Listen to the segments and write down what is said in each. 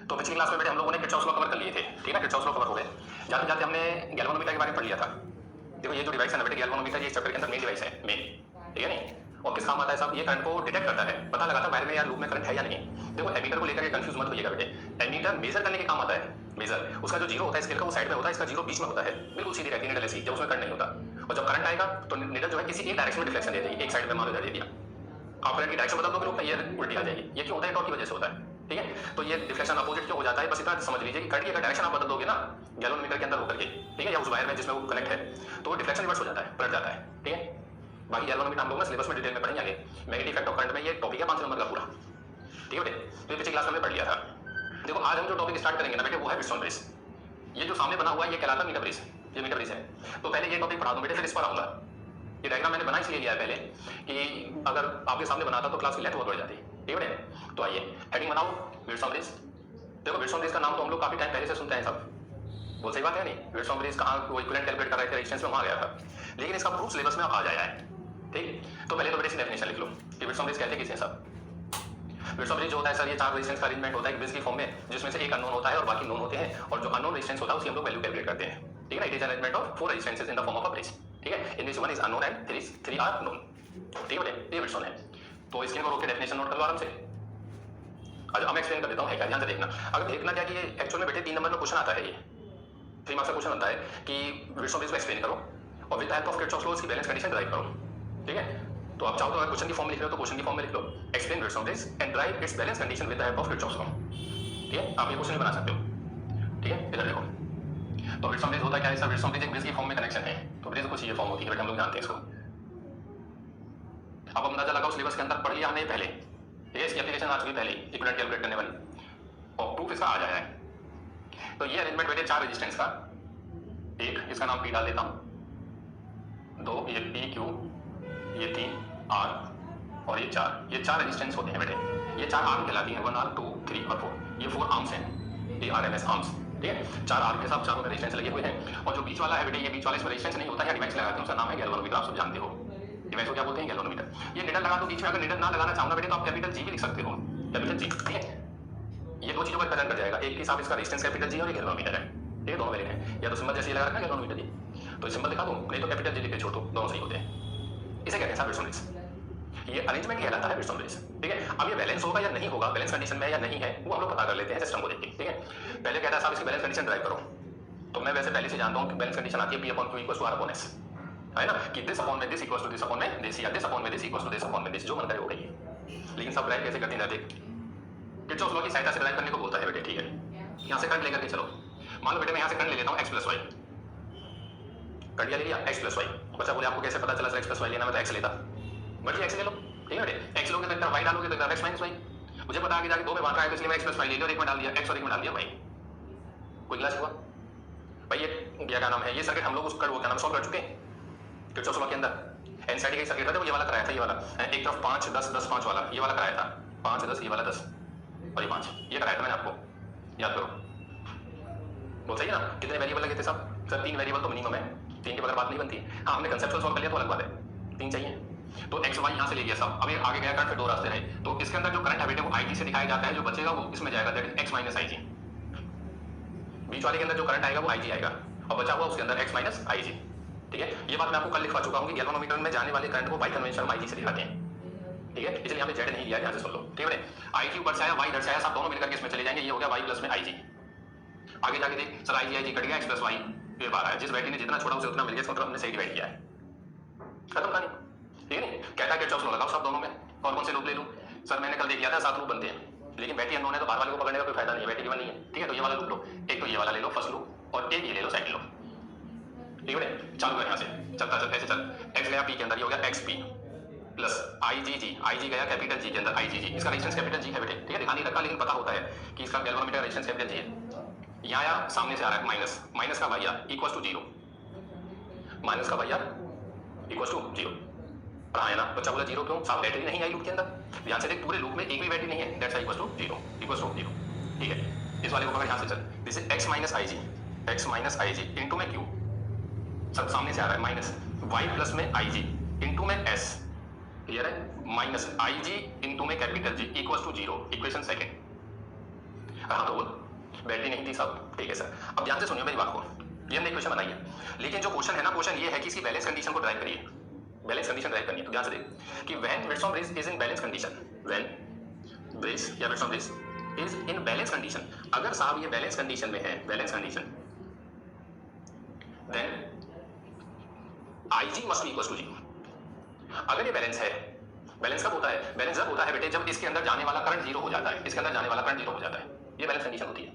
तो पिछली क्लास में बेटे हम लोगों ने किरचॉफ लॉ कवर कर लिए थे, ठीक है ना। किरचॉफ लॉ कवर हो गए, जाते जाते हमने गैल्वेनोमीटर के बारे में पढ़ लिया था। देखो ये जो डिवाइस है ना बेटे, गैल्वेनोमीटर ये चैप्टर के अंदर मेन डिवाइस है, मेन, ठीक है नहीं। और किस काम आता है साहब, ये करंट को डिटेक्ट करता है, पता लगाता है वायर में या लूप में करंट है या नहीं। देखो एमीटर को लेकर के कंफ्यूज मत होइएगा बेटे, एमीटर मेजर करने के काम आता है। मेजर उसका जो जीरो होता है स्केल का वो साइड में होता है, इसका जीरो बीच में होता है, बिल्कुल सीधी रहती है निडल ऐसी, जब उसमें करंट नहीं होता। और जब करंट आएगा तो निडल जो है किसी एक डायरेक्शन में डिफ्लेक्शन दे देगी, एक साइड में मान लो दे दिया, आप करंट की डायरेक्शन बदल दोगे लूप में, ये उल्टी आ जाएगी। ये क्यों होता है, टॉर्क की वजह से होता है, ठीक है। तो ये डिफ्लेक्शन अपोजिट क्यों हो जाता है, बस इतना समझ लीजिए कि करंट की अगर डायरेक्शन आप बदल दोगे ना गैल्वेनोमीटर के अंदर होकर के, ठीक है, या उस वायर में जिसमें वो कनेक्ट है, तो वो डिफ्लेक्शन रिवर्स हो जाता है, पलट जाता है, ठीक है। बाकी गैल्वेनोमीटर हम लोग ना सिलेबस में डिटेल में पढ़ेंगे आगे। मैग्नेटिक इफेक्ट ऑफ करंट में ये टॉपिक है 5 नंबर का पूरा, ठीक है बेटे। तो पिछली क्लास में पढ़ लिया था। देखो आज हम जो टॉपिक स्टार्ट करेंगे ना बेटे वो है व्हिटस्टोन ब्रिज। ये जो सामने बना हुआ है ये कहलाता है मीटर ब्रिज, ये मीटर ब्रिज है। तो पहले ये टॉपिक पढ़ा दूं बेटे, फिर इस पर आऊंगा। ये डायग्राम मैंने बना इसलिए लिया है पहले कि अगर आपके सामने बनाता तो क्लास की लेंथ बहुत बढ़ जाती, ठीक है बेटे। तो आइए हेडिंग बनाओ, व्हिटस्टोन ब्रिज। देखो व्हिटस्टोन ब्रिज का नाम तो हम लोग काफी टाइम पहले से सुनते हैं सब, वो सही बात है नहीं। व्हिटस्टोन ब्रिज कहाँ वो इक्विवेलेंट कैलकुलेट कर रहे थे, रेजिस्टेंस में वहां गया था, लेकिन इसका प्रूफ सिलेबस में आज आया है, ठीक। तो पहले तो बेटे इसकी डेफिनेशन लिख लो कि व्हिटस्टोन ब्रिज कहते किसे हैं सब। व्हिटस्टोन ब्रिज जो होता है सर, ये 4 रेजिस्टेंस का अरेंजमेंट होता है ब्रिज की फॉर्म में, जिसमें से एक अननोन होता है और बाकी नोन होते हैं, और जो अननोन रेजिस्टेंस होता है उसकी हम लोग वैल्यू कैलकुलेट करते हैं, ठीक है ना। It is arrangement of 4 resistances in the form of a bridge, ठीक है। In which one is unknown and 3 are known, ठीक है बेटे। ये व्हिटस्टोन है। तो इसके ऊपर ओके डेफिनेशन नोट कर लो आराम से। अच्छा मैं एक्सप्लेन कर देता हूँ, है क्या, ध्यान से देखना। अगर देखना क्या कि ये एक्चुअल में बेटे 3 नंबर में क्वेश्चन आता है, ये 3 मार्क्स का क्वेश्चन होता है कि व्हिटस्टोन ब्रिज को एक्सप्लेन करो और with help of Kirchhoff law की बैलेंस कंडीशन ड्राइव करो, ठीक है। तो आप चाहो तो अगर क्वेश्चन की फॉर्म लिख रहे हो तो क्वेश्चन की फॉर्म में लिख लो, explain Wheatstone bridge and drive its balance condition with the help of Kirchhoff law, ठीक है। आप ये क्वेश्चन भी बना सकते हो, ठीक है। इधर देखो, तो व्हिटस्टोन ब्रिज होता क्या है सर, व्हिटस्टोन ब्रिज एक ब्रिज की फॉर्म में कनेक्शन है, तो ब्रिज कुछ ये फॉर्म होती है बेटा, हम लोग जानते हैं इसको। अब अंदाजा लगाओ, सिलेबस के अंदर पढ़ लिया हमने पहले, ठीक है। इसकी एप्लीकेशन आ चुकी पहले इक्विवेलेंट कैलकुलेट करने वाली, और प्रूफ इसका आ जाया है। तो ये अरेंजमेंट बेटे 4 रेजिस्टेंस का, एक इसका नाम पी डाल देता हूं, 2 ये पी क्यू, ये 3 आर और ये 4, ये 4 रेजिस्टेंस होते हैं बेटे। ये 4 आर्म कहलाती हैं, 1 आर 2 3 और 4, ये 4 आर्म्स हैं, ये आरएमएस आर्म्स, ठीक है। 4 आर्म के साथ चारों में रेजिस्टेंस लगे हुए हैं, और जो बीच वाला है बेटे, ये बीच वाले इसमें रेजिस्टेंस नहीं होता है, डिवाइस लगाते हैं, उसका नाम है गैल्वेनोमीटर, आप सब जानते हो। डिवाइस को क्या बोलते हैं, गैल्वेनोमीटर। ये निडल लगा दो बीच में, अगर निडल ना लगाना चाहो ना बेटे तो आप कैपिटल जी भी लिख सकते हो, कैपिटल जी, ठीक है। ये दो चीजों का रिप्रेजेंट कर जाएगा, एक के साथ इसका रेजिस्टेंस कैपिटल जी और ये गैल्वेनोमीटर है, ये दोनों वैलिड है। या तो सिंबल जैसे लगा रखना गैल्वेनोमीटर जी, तो सिंबल दिखा दूं, नहीं तो कैपिटल जी लिख के छोड़ दो, दोनों सही होते हैं। इसे कहते हैं सर व्हिटस्टोन ब्रिज। ये अरेंजमेंट कहलाता है व्हिटस्टोन ब्रिज, ठीक है। अब ये बैलेंस होगा या नहीं होगा, बैलेंस कंडीशन में या नहीं है, वो हम लोग पता कर लेते हैं सिस्टम को देख के, ठीक है। पहले कहता है साहब इसकी बैलेंस कंडीशन ड्राइव करो, तो मैं वैसे पहले से जानता हूं कि बैलेंस कंडीशन आती है P upon Q equals to R upon S, है ना, कि दिस अपॉन में this equals to this upon में दिस, या दिस अपॉन में this equals to this upon में दिस, जो मन करे वो कहिए। लेकिन सब ड्राइव कैसे करते हैं देख, किरचॉफ लॉ की सहायता से ड्राइव करने को बोलता है बेटे, ठीक है। यहां से करंट लेकर के चलो, मान लो बेटे मैं यहां से करंट ले लेता हूं x प्लस y, कर लिया, ले लिया x प्लस y। बच्चा बोले आपको कैसे पता चला सर x प्लस y लेना, मैं तो x लेता, बढ़िया x ले लो, ठीक है बेटे। x लोगे तो इधर y डालोगे तो इधर x माइनस y, मुझे पता आगे जाके 2 में बांट रहा है तो इसलिए मैं x प्लस y ले लिया और एक में डाल दिया x और एक में डाल दिया y, कोई क्लास हुआ भाई। ये क्या नाम है, ये सर्किट हम लोग उसका वो क्या नाम सॉल्व कर चुके हैं किरचॉफ लॉ के अंदर। एनसीईआरटी का सर्किट था, वो ये वाला कराया था, ये वाला एक तरफ 5 10 10 5 वाला, ये वाला कराया था 5 10, ये वाला 10 और ये 5, ये कराया था मैंने, आपको याद करो। बहुत सही है ना। कितने वेरिएबल लगे थे सब सर, 3 वेरिएबल तो मिनिमम है, 3 के बगैर बात नहीं बनती। हाँ हमने कंसेप्चुअल सॉल्व कर लिया तो अलग बात है, 3 चाहिए। तो एक्स वाई यहाँ से ले लिया सब, अभी आगे गया करंट, फिर 2 रास्ते रहे। तो इसके अंदर जो करंट है बेटे वो आई जी से दिखाया जाता है, जो बचेगा वो इसमें जाएगा, that is x minus I जी। बीच वाले के अंदर जो करंट आएगा वो आई जी आएगा, और बचा हुआ उसके अंदर एक्स माइनस आई जी, ठीक है। ये बात मैं आपको कल लिखवा चुका हूँ कि गैल्वेनोमीटर में जाने वाले करंट को बाई कन्वेंशन आई जी से दिखाते हैं, ठीक है। इसलिए हमें जेड नहीं लिया, यहाँ से सुन लो, ठीक है। आई क्यू दर्शाया, वाई दर्शाया, सब दोनों मिलकर के इसमें चले जाएंगे, ये हो गया वाई प्लस में आई जी। आगे जाके देख सर, आई जी कट गया, एक्स प्लस वाई ये 12 है, जिस वैल्यू ने जितना छोड़ा उसे उतना मिल गया, इसका मतलब हमने सही डिवाइड किया है, खत्म कहानी, ठीक है नहीं। कहता है किरचॉफ लॉ लगाओ सब दोनों में, और कौन से लूप ले लूं सर, मैंने कल देख लिया था 7 लूप बनते हैं, लेकिन बैटरी अननोन है तो बाहर वाले को पकड़ने का कोई फायदा नहीं है, बैटरी गिवन नहीं है, ठीक है। तो ये वाला लूप लो, एक तो ये वाला ले लो फर्स्ट लूप, और एक ये ले लो सेकंड लूप, ठीक है। चालू है यहाँ से, चलता चलता ऐसे चल, एक्स गया पी के अंदर, ये हो गया एक्स पी प्लस आई जी गया कैपिटल जी के अंदर, आई जी, इसका रेजिस्टेंस कैपिटल जी है बेटे, ठीक है। ध्यान नहीं रखा, लेकिन पता होता है कि इसका गैल्वेनोमीटर रेजिस्टेंस कैपिटल जी है। यहाँ आया, सामने से आ रहा है माइनस, माइनस का Y R equals to 0, minus का वाई आर इक्वल्स टू 0, और आया ना बच्चा बोला 0 क्यों, साफ बैटरी नहीं आई लूप के अंदर। ध्यान से देख, पूरे लूप में एक भी बैटरी नहीं है, that's equals to 0, equals to 0, ठीक है। इस वाले को पकड़ यहाँ से चल, this is x minus I G into में क्यू, सब सामने से आ रहा है माइनस वाई प्लस में आई जी इनटू में एस, क्लियर है, माइनस आई जी इनटू में capital G equals to 0, equation second. हाँ तो बोल, बैटरी नहीं थी सब, ठीक है सर। अब ध्यान से सुनिए मेरी बात को, ये हमने इक्वेशन बनाई है, लेकिन जो क्वेश्चन है ना, क्वेश्चन ये है कि इसकी बैलेंस कंडीशन को ड्राइव करिए, बैलेंस कंडीशन ड्राइव करनी है। तो ध्यान से देख कि when width of bridge is in balance condition, when bridge या width of bridge is in balance condition, अगर साहब ये बैलेंस कंडीशन में है, balance condition, then IG must be equal to 0। अगर ये बैलेंस है, बैलेंस कब होता है? बैलेंस जब होता है बेटे जब इसके अंदर जाने वाला करंट 0 हो जाता है, इसके अंदर जाने वाला करंट 0 हो जाता है, ये बैलेंस कंडीशन होती है।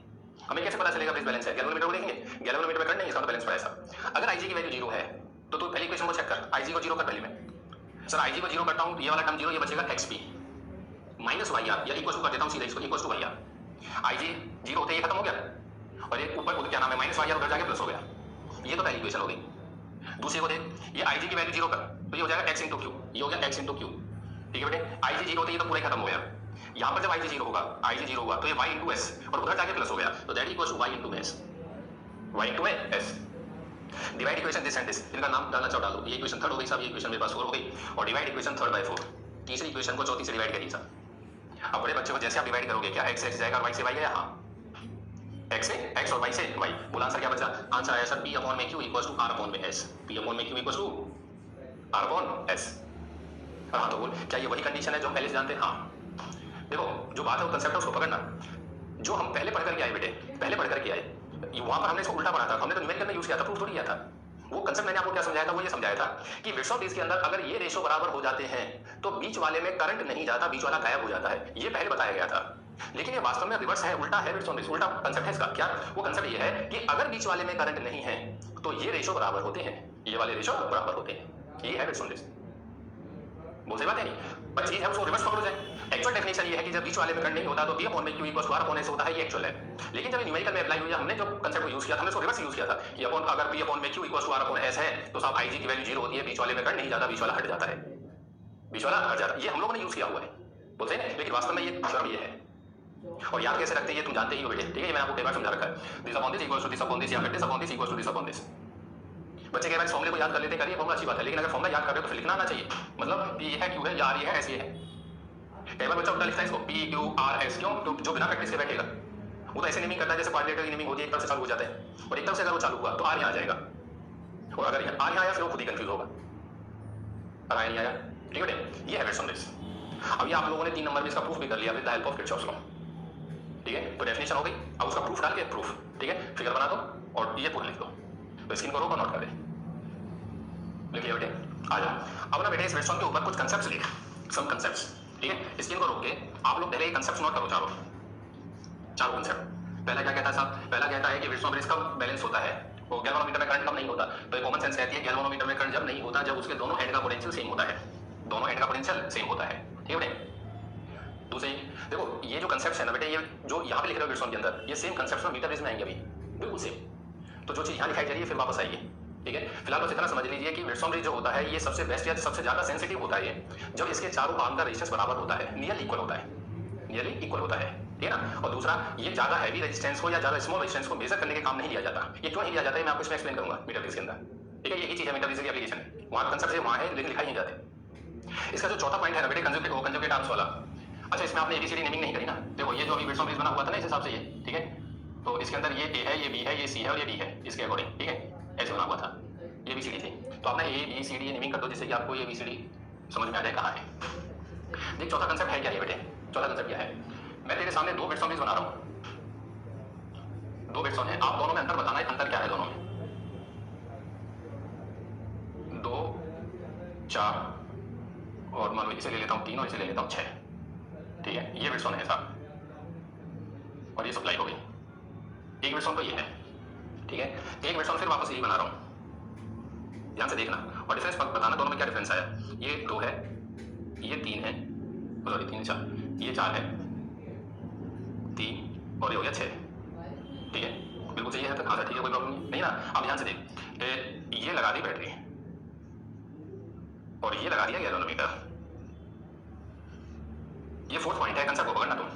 हमें कैसे पता चलेगा ब्रिज बैलेंस है? गैल्वेनोमीटर को देखेंगे, गैल्वेनोमीटर में करंट नहीं है, इसका बैलेंस पड़ा है सब। अगर IG की वैल्यू 0 है तो तू पहली इक्वेशन को चेक कर, IG को 0 कर पहले में। सर IG को 0 करता हूं, ये वाला टर्म 0, ये बचेगा XP माइनस YR, या इक्वल टू कर देता हूं सीधा इसको, इक्वल टू YR। IG 0 होते ही खत्म हो गया, और ये ऊपर क्या नाम है माइनस YR उधर जाके प्लस हो गया। ये तो पहली इक्वेशन हो गई। दूसरी को देख, ये IG की वैल्यू 0 कर तो ये हो जाएगा x × q, ये हो गया x × q, ठीक है बेटे। IG 0 होते ही तो पूरा खत्म हो गया। यहां पर जब IG 0 होगा, IG 0 हुआ तो ये y × s, और उधर जाके प्लस हो गया, तो that equals to y × s, y × s। Divide equation this and this, इनका नाम डालना चाहो डालो। ये इक्वेशन थर्ड हो गई साहब, ये इक्वेशन मेरे पास 4 हो गई, और डिवाइड इक्वेशन थर्ड बाय 4, तीसरी इक्वेशन को चौथी से डिवाइड करिए साहब। अब बड़े बच्चे को जैसे आप डिवाइड करोगे, क्या x जाएगा और y से y गया? हाँ, x से x और y से y। बोला आंसर क्या बचा? आंसर आया sir P/q equals to R/s, P/q equals to R/s। हाँ तो बोल, क्या ये वही कंडीशन है जो हम पहले से जानते हैं? हाँ। देखो जो बात है वो कंसेप्ट है, उसको पकड़ना। जो हम पहले पढ़ करके आए बेटे, पहले पढ़ करके आए, वहां पर हमने इसको उल्टा पढ़ा था, हमने तो न्यूमेरिकल में यूज किया था, प्रूफ थोड़ी किया था। वो कंसेप्ट मैंने आपको क्या समझाया था? वो ये समझाया था कि विड्थ ऑफ ब्रिज के अंदर अगर ये रेशो बराबर हो जाते हैं तो बीच वाले में करंट नहीं जाता, बीच वाला गायब हो जाता है। ये पहले बताया गया था, लेकिन ये वास्तव में रिवर्स है, उल्टा है। विड्थ ऑफ ब्रिज उल्टा कंसेप्ट है इसका। क्या वो कंसेप्ट? ये है कि अगर बीच वाले में करंट नहीं है तो ये रेशो बराबर होते हैं, ये वाले रेशो बराबर होते हैं। ये है विड्थ ऑफ ब्रिज। बोल सही बात है नहीं, पर चीज है उसको रिवर्स पकड़ो जाए। एक्चुअल डेफिनेशन ये है कि जब बीच वाले में करंट नहीं होता तो P/q इक्वल्स टू R/s होता है, ये एक्चुअल है। लेकिन जब न्यूमेरिकल में अप्लाई हुई, हमने जो कंसेप्ट को यूज किया था, हमने उसको रिवर्स यूज किया था कि अगर P/q इक्वल्स टू R/s है तो साहब IG की वैल्यू 0 होती है, बीच वाले में करंट नहीं जाता, बीच वाला हट जाता है, बीच वाला हट जाता है। ये हम लोगों ने यूज किया हुआ है, बोल सही ना। लेकिन वास्तव में ये टर्म ये है, और याद कैसे रखते हैं ये तुम जानते ही हो बेटे, ठीक है। ये मैंने आपको कई बार समझा रखा है, this upon this equals to this upon this, या फिर this upon this equals to this upon this. बच्चे कई बार फॉर्मूले को याद कर लेते हैं, करिए फॉर्मूला अच्छी बात है, लेकिन अगर फॉर्मूला याद कर रहे हो तो फिर लिखना आना चाहिए। मतलब ये है, क्यू है, या आर ये है, ऐसे है। कई बार बच्चा उल्टा लिखता है इसको P/Q/R/S, क्यों? तो जो बिना प्रैक्टिस के बैठेगा वो तो ऐसे नेमिंग करता है जैसे क्वाड्रेटर की नेमिंग होती है, एक तरफ से चालू हो जाता है, और एक तरफ से अगर वो चालू हुआ तो R यहाँ आ जाएगा, और अगर R यहाँ आया फिर वो खुद ही कंफ्यूज होगा, R नहीं आया, ठीक है। ये है विड्थ ऑफ ब्रिज। अब ये आप लोगों ने 3 नंबर में इसका प्रूफ भी कर लिया with the help of Kirchhoff's law, ठीक है। तो डेफिनेशन हो गई, अब उसका प्रूफ डाल के प्रूफ, ठीक है, फिगर बना दो और ये पूरा लिख दो। तो स्क्रीन को रोक और नोट कर दे, लिखिए बेटे। आ जाओ अब ना बेटे इस विड्थ के ऊपर कुछ कंसेप्ट्स लिख, सम कंसेप्ट्स, ठीक है। स्क्रीन को रोक के आप लोग पहले ये कंसेप्ट्स नोट करो, चारों कंसेप्ट। पहला क्या कहता है साहब? पहला कहता है कि विड्थ ऑफ ब्रिज कब बैलेंस होता है? वो गैल्वेनोमीटर में करंट कब नहीं होता? तो ये कॉमन सेंस कहती है गैल्वेनोमीटर में करंट जब नहीं होता जब उसके दोनों एंड का पोटेंशियल सेम होता है, दोनों एंड का पोटेंशियल सेम होता है, ठीक है बेटे। दूसरी देखो, ये जो कंसेप्ट है ना बेटे, ये जो यहाँ पे लिख रहे हो विड्थ ऑफ के अंदर, ये सेम कंसेप्ट में मीटर ब्रिज में आएंगे अभी, बिल्कुल सेम। तो जो चीज यहाँ दिखाई जा रही है फिर वापस आइए, ठीक है। फिलहाल बस इतना समझ लीजिए कि विड्थ ऑफ ब्रिज जो होता है ये सबसे बेस्ट या सबसे ज्यादा सेंसिटिव होता है ये जब इसके चारों आर्म का रेजिस्टेंस बराबर होता है, नियरली इक्वल होता है, नियरली इक्वल होता है, ठीक है ना। और दूसरा, ये ज्यादा हैवी रेजिस्टेंस को या ज्यादा स्मॉल रेजिस्टेंस को मेजर करने के काम नहीं लिया जाता। ये क्यों नहीं लिया जाता है मैं आपको इसमें एक्सप्लेन करूंगा मीटर ब्रिज के अंदर, ठीक है। यही चीज है मीटर ब्रिज की एप्लीकेशन, वहां कंसेप्ट से वहां है लेकिन लिखा ही नहीं जाते। इसका जो चौथा पॉइंट है ना बेटे, कंजुगेट आर्म्स वाला। अच्छा, इसमें आपने एबीसीडी नेमिंग नहीं करी ना। देखो ये जो अभी विड्थ ऑफ ब्रिज बना हुआ था ना इस हिसाब से, ये ठीक है। तो इसके अंदर ये ए है, ये बी है, ये सी है और ये डी है, इसके अकॉर्डिंग, ठीक है, ऐसे बना हुआ था। ये बी सी डी थी, तो आपने A B C D naming कर दो जिससे कि आपको ये बी सी डी समझ में आ जाए कहाँ है। देख चौथा कंसेप्ट है क्या ये बेटे? चौथा कंसेप्ट क्या है? मैं तेरे सामने 2 विड्थ ऑफ ब्रिज बना रहा हूँ, 2 विड्थ ऑफ है, आप दोनों में अंतर बताना है, अंतर क्या है दोनों में? 2 4 और मान लो इसे ले लेता हूँ 3 और इसे ले लेता हूँ 6, ठीक है। ये विड्थ ऑफ है साहब, और ये सप्लाई हो गई। एक विड्थ ऑफ तो ये है, ठीक है। एक विड्थ ऑफ फिर वापस यही बना रहा हूँ, ध्यान से देखना और डिफरेंस बताना दोनों में क्या डिफरेंस आया। ये 2 है, ये 3 है, सॉरी 3 4, ये 4 है, 3 और ये हो गया 6, ठीक है। बिल्कुल सही है तक, हाँ सर ठीक है, कोई प्रॉब्लम नहीं ना। अब ध्यान से देख, ये लगा दी बैटरी और ये लगा दिया गैल्वेनोमीटर, ये 4th पॉइंट है, कंसेप्ट को पकड़ना तुम।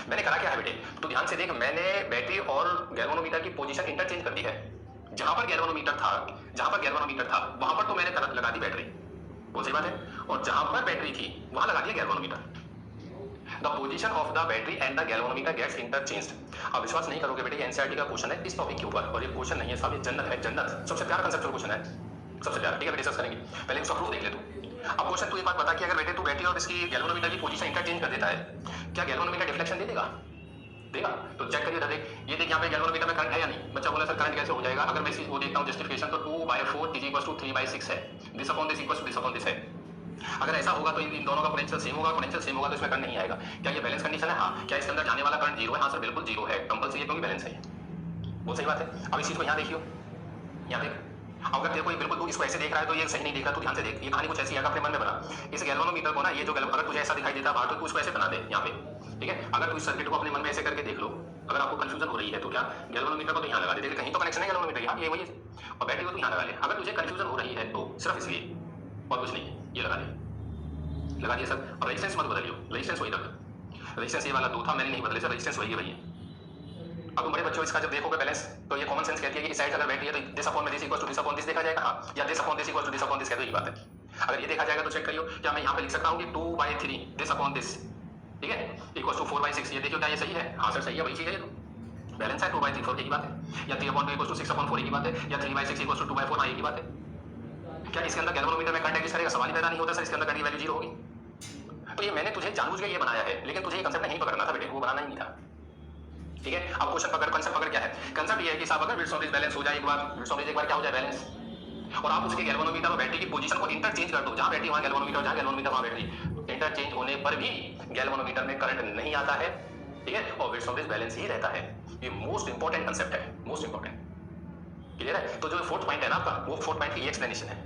मैंने करा क्या है बेटे? तो ध्यान से देख, मैंने बैटरी और गैल्वेनोमीटर की पोजीशन इंटरचेंज कर दी है। जहां पर गैल्वेनोमीटर था वहां पर तो मैंने लगा दी बैटरी, वो सही बात है, और जहां पर बैटरी थी वहां लगा दिया galvanometer. The position of the battery and the galvanometer gets interchanged. अब विश्वास नहीं करोगे बेटे, एनसीईआरटी का क्वेश्चन है इस टॉपिक के ऊपर, और ये क्वेश्चन नहीं है साहब, ये जन्नत है, जन्नत सबसे प्यारा कंसेप्चुअल क्वेश्चन है, सबसे प्यारा। ठीक है, डिस्कस करेंगे, पहले उसका प्रूफ देख ले तू। अब क्वेश्चन तू एक बात बता कि अगर बेटे तू बैटरी और इसकी गैल्वेनोमीटर की पोजीशन इंटरचेंज कर देता है, क्या गैल्वेनोमीटर डिफ्लेक्शन दे देगा? देगा। तो चेक करिए, देख ये देख यहाँ पे गैल्वेनोमीटर में करंट है या नहीं। बच्चा बोला सर करंट कैसे हो जाएगा? अगर मैं इसी वो देखता हूँ जस्टिफिकेशन, तो 2/4 = 3/6 है, this upon this equals to this upon this है। अगर ऐसा होगा तो इन दोनों का पोटेंशियल सेम होगा, पोटेंशियल सेम होगा तो इसमें करंट नहीं आएगा। क्या ये बैलेंस कंडीशन है? हाँ। क्या इसके अंदर जाने वाला करंट जीरो है? हाँ सर बिल्कुल जीरो है, कंपल्सरी है क्योंकि बैलेंस है। वो सही बात है। अब इस चीज को यहाँ देखियो, यहाँ देख। अगर तेरे को बिल्कुल तू इसको ऐसे देख रहा है तो ये सही नहीं देख रहा, तू ध्यान से देख। ये कहानी कुछ ऐसी है, अपने मन में बना इस गैल्वेनोमीटर को ना, ये जो अगर तुझे ऐसा दिखाई देता बाहर तो तू उसको ऐसे बना दे यहाँ पे, ठीक है। अगर तू इस सर्किट को अपने मन में ऐसे करके देख लो, अगर आपको कंफ्यूजन हो रही है तो क्या गैल्वेनोमीटर को तो यहाँ लगा दे, कहीं तो कनेक्शन है गैल्वेनोमीटर, यहाँ ये वही है, और बैटरी को तो यहाँ लगा ले। अगर तुझे कंफ्यूजन हो रही है तो सिर्फ इसलिए और कुछ नहीं, ये लगा दिया सर। और रेजिस्टेंस मत बदलियो, रेजिस्टेंस वही रख, रेजिस्टेंस ये वाला 2 था, मैंने नहीं बदले सर, रेजिस्टेंस वही है। अब तुम बड़े बच्चों इसका जब देखोगे बैलेंस, तो ये कॉमन सेंस कहती है कि इस साइड अगर बैटरी है तो this upon this equals to this upon this देखा जाएगा, हाँ, या this upon this equals to this upon this कह दो, ये बात है। अगर ये देखा जाएगा तो चेक करियो, क्या मैं यहाँ पे लिख सकता हूँ कि 2/3 दिस अपॉन दिस, ठीक है, इक्वल्स टू 4/6। ये देखियो क्या ये सही है? हाँ सर सही है, वही चीज है, तो बैलेंस है 2/3 4 की बात है, या 3/2 इक्वल्स टू 6/4 की बात है, या 3/6 इक्वल्स टू 2/4 हाँ, एक ही बात है। क्या इसके अंदर गैल्वेनोमीटर में करंट एग्जिस्ट करेगा? सवाल ही पैदा नहीं होता सर, इसके अंदर करंट की वैल्यू 0 होगी। तो ये मैंने तुझे जानबूझ के ये बनाया है, लेकिन तुझे ये कंसेप्ट नहीं पकड़ना था बेटे, वो बनाना ही नहीं था, ठीक है। अब क्वेश्चन पकड़, कंसेप्ट पकड़ क्या है? कंसेप्ट ये है कि साहब अगर बिट्स ऑफ दिस बैलेंस हो जाए, एक बार बिट्स ऑफ दिस एक बार क्या हो जाए बैलेंस, और आप उसके गैल्वेनोमीटर और बैटरी की पोजीशन को इंटरचेंज कर दो, जहां बैटरी वहां गैल्वेनोमीटर, जहां गैल्वेनोमीटर वहां बैटरी, इंटरचेंज होने पर भी गैल्वेनोमीटर में करंट नहीं आता है, ठीक है, और बिट्स ऑफ दिस बैलेंस ही रहता है। ये मोस्ट इंपॉर्टेंट कंसेप्ट है, मोस्ट इंपॉर्टेंट, क्लियर है? तो जो फोर्थ पॉइंट है ना आपका, वो फोर्थ पॉइंट की एक्सप्लेनेशन है,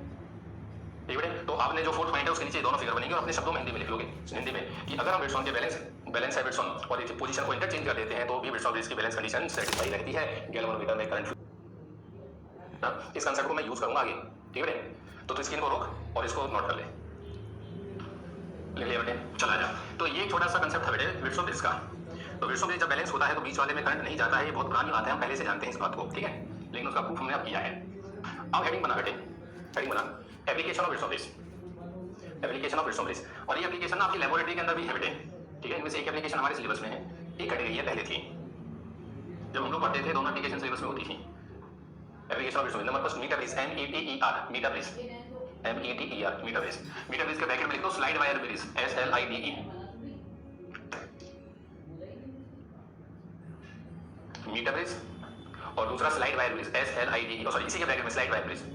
ठीक है। तो आपने जो फोर्थ पॉइंट है उसके नीचे दोनों फिगर बनेंगे और अपने शब्दों में हिंदी में लिख लोगे, हिंदी में, कि अगर हम बिट्स ऑन के बैलेंस है बिट्स ऑन और पोजीशन को इंटरचेंज कर देते हैं तो भी बिट्स ऑन की बैलेंस कंडीशन सेटिस्फाई रहती है, गैल्वेनोमीटर में करंट। इस कांसेप्ट को मैं यूज करूंगा आगे, ठीक है। तो स्क्रीन को रोक और इसको नोट कर ले, लिख लिया बेटे, चला जा। तो ये छोटा सा कंसेप्ट है बेटे बिट्स ऑफ दिस का। तो बिट्स ऑफ दिस जब बैलेंस होता है तो बीच वाले में करंट नहीं जाता है, ये बहुत पुरानी बात है, हम पहले से जानते हैं इस बात को, ठीक है, लेकिन उसका प्रूफ हमने अब किया है। अब हेडिंग बना बेटे, हेडिंग बना application of bits of this, application of bits of this. और ये एप्लीकेशन आपकी लेबोरेटरी के अंदर भी है बेटे, ठीक है। इनमें से एक एप्लीकेशन हमारे सिलेबस में है, एक कैटेगरी है, पहले थी जब हम लोग पढ़ते थे, दोनों एप्लीकेशन सिलेबस में होती थी। Application of bits of this, number first metre bridge, METER, metre bridge, METER, metre bridge. Metre bridge के ब्रैकेट में लिख दो slide wire bridge, SLIDE, metre bridge, और दूसरा slide wire bridge, SLIDE, sorry इसी के ब्रैकेट में slide wire bridge,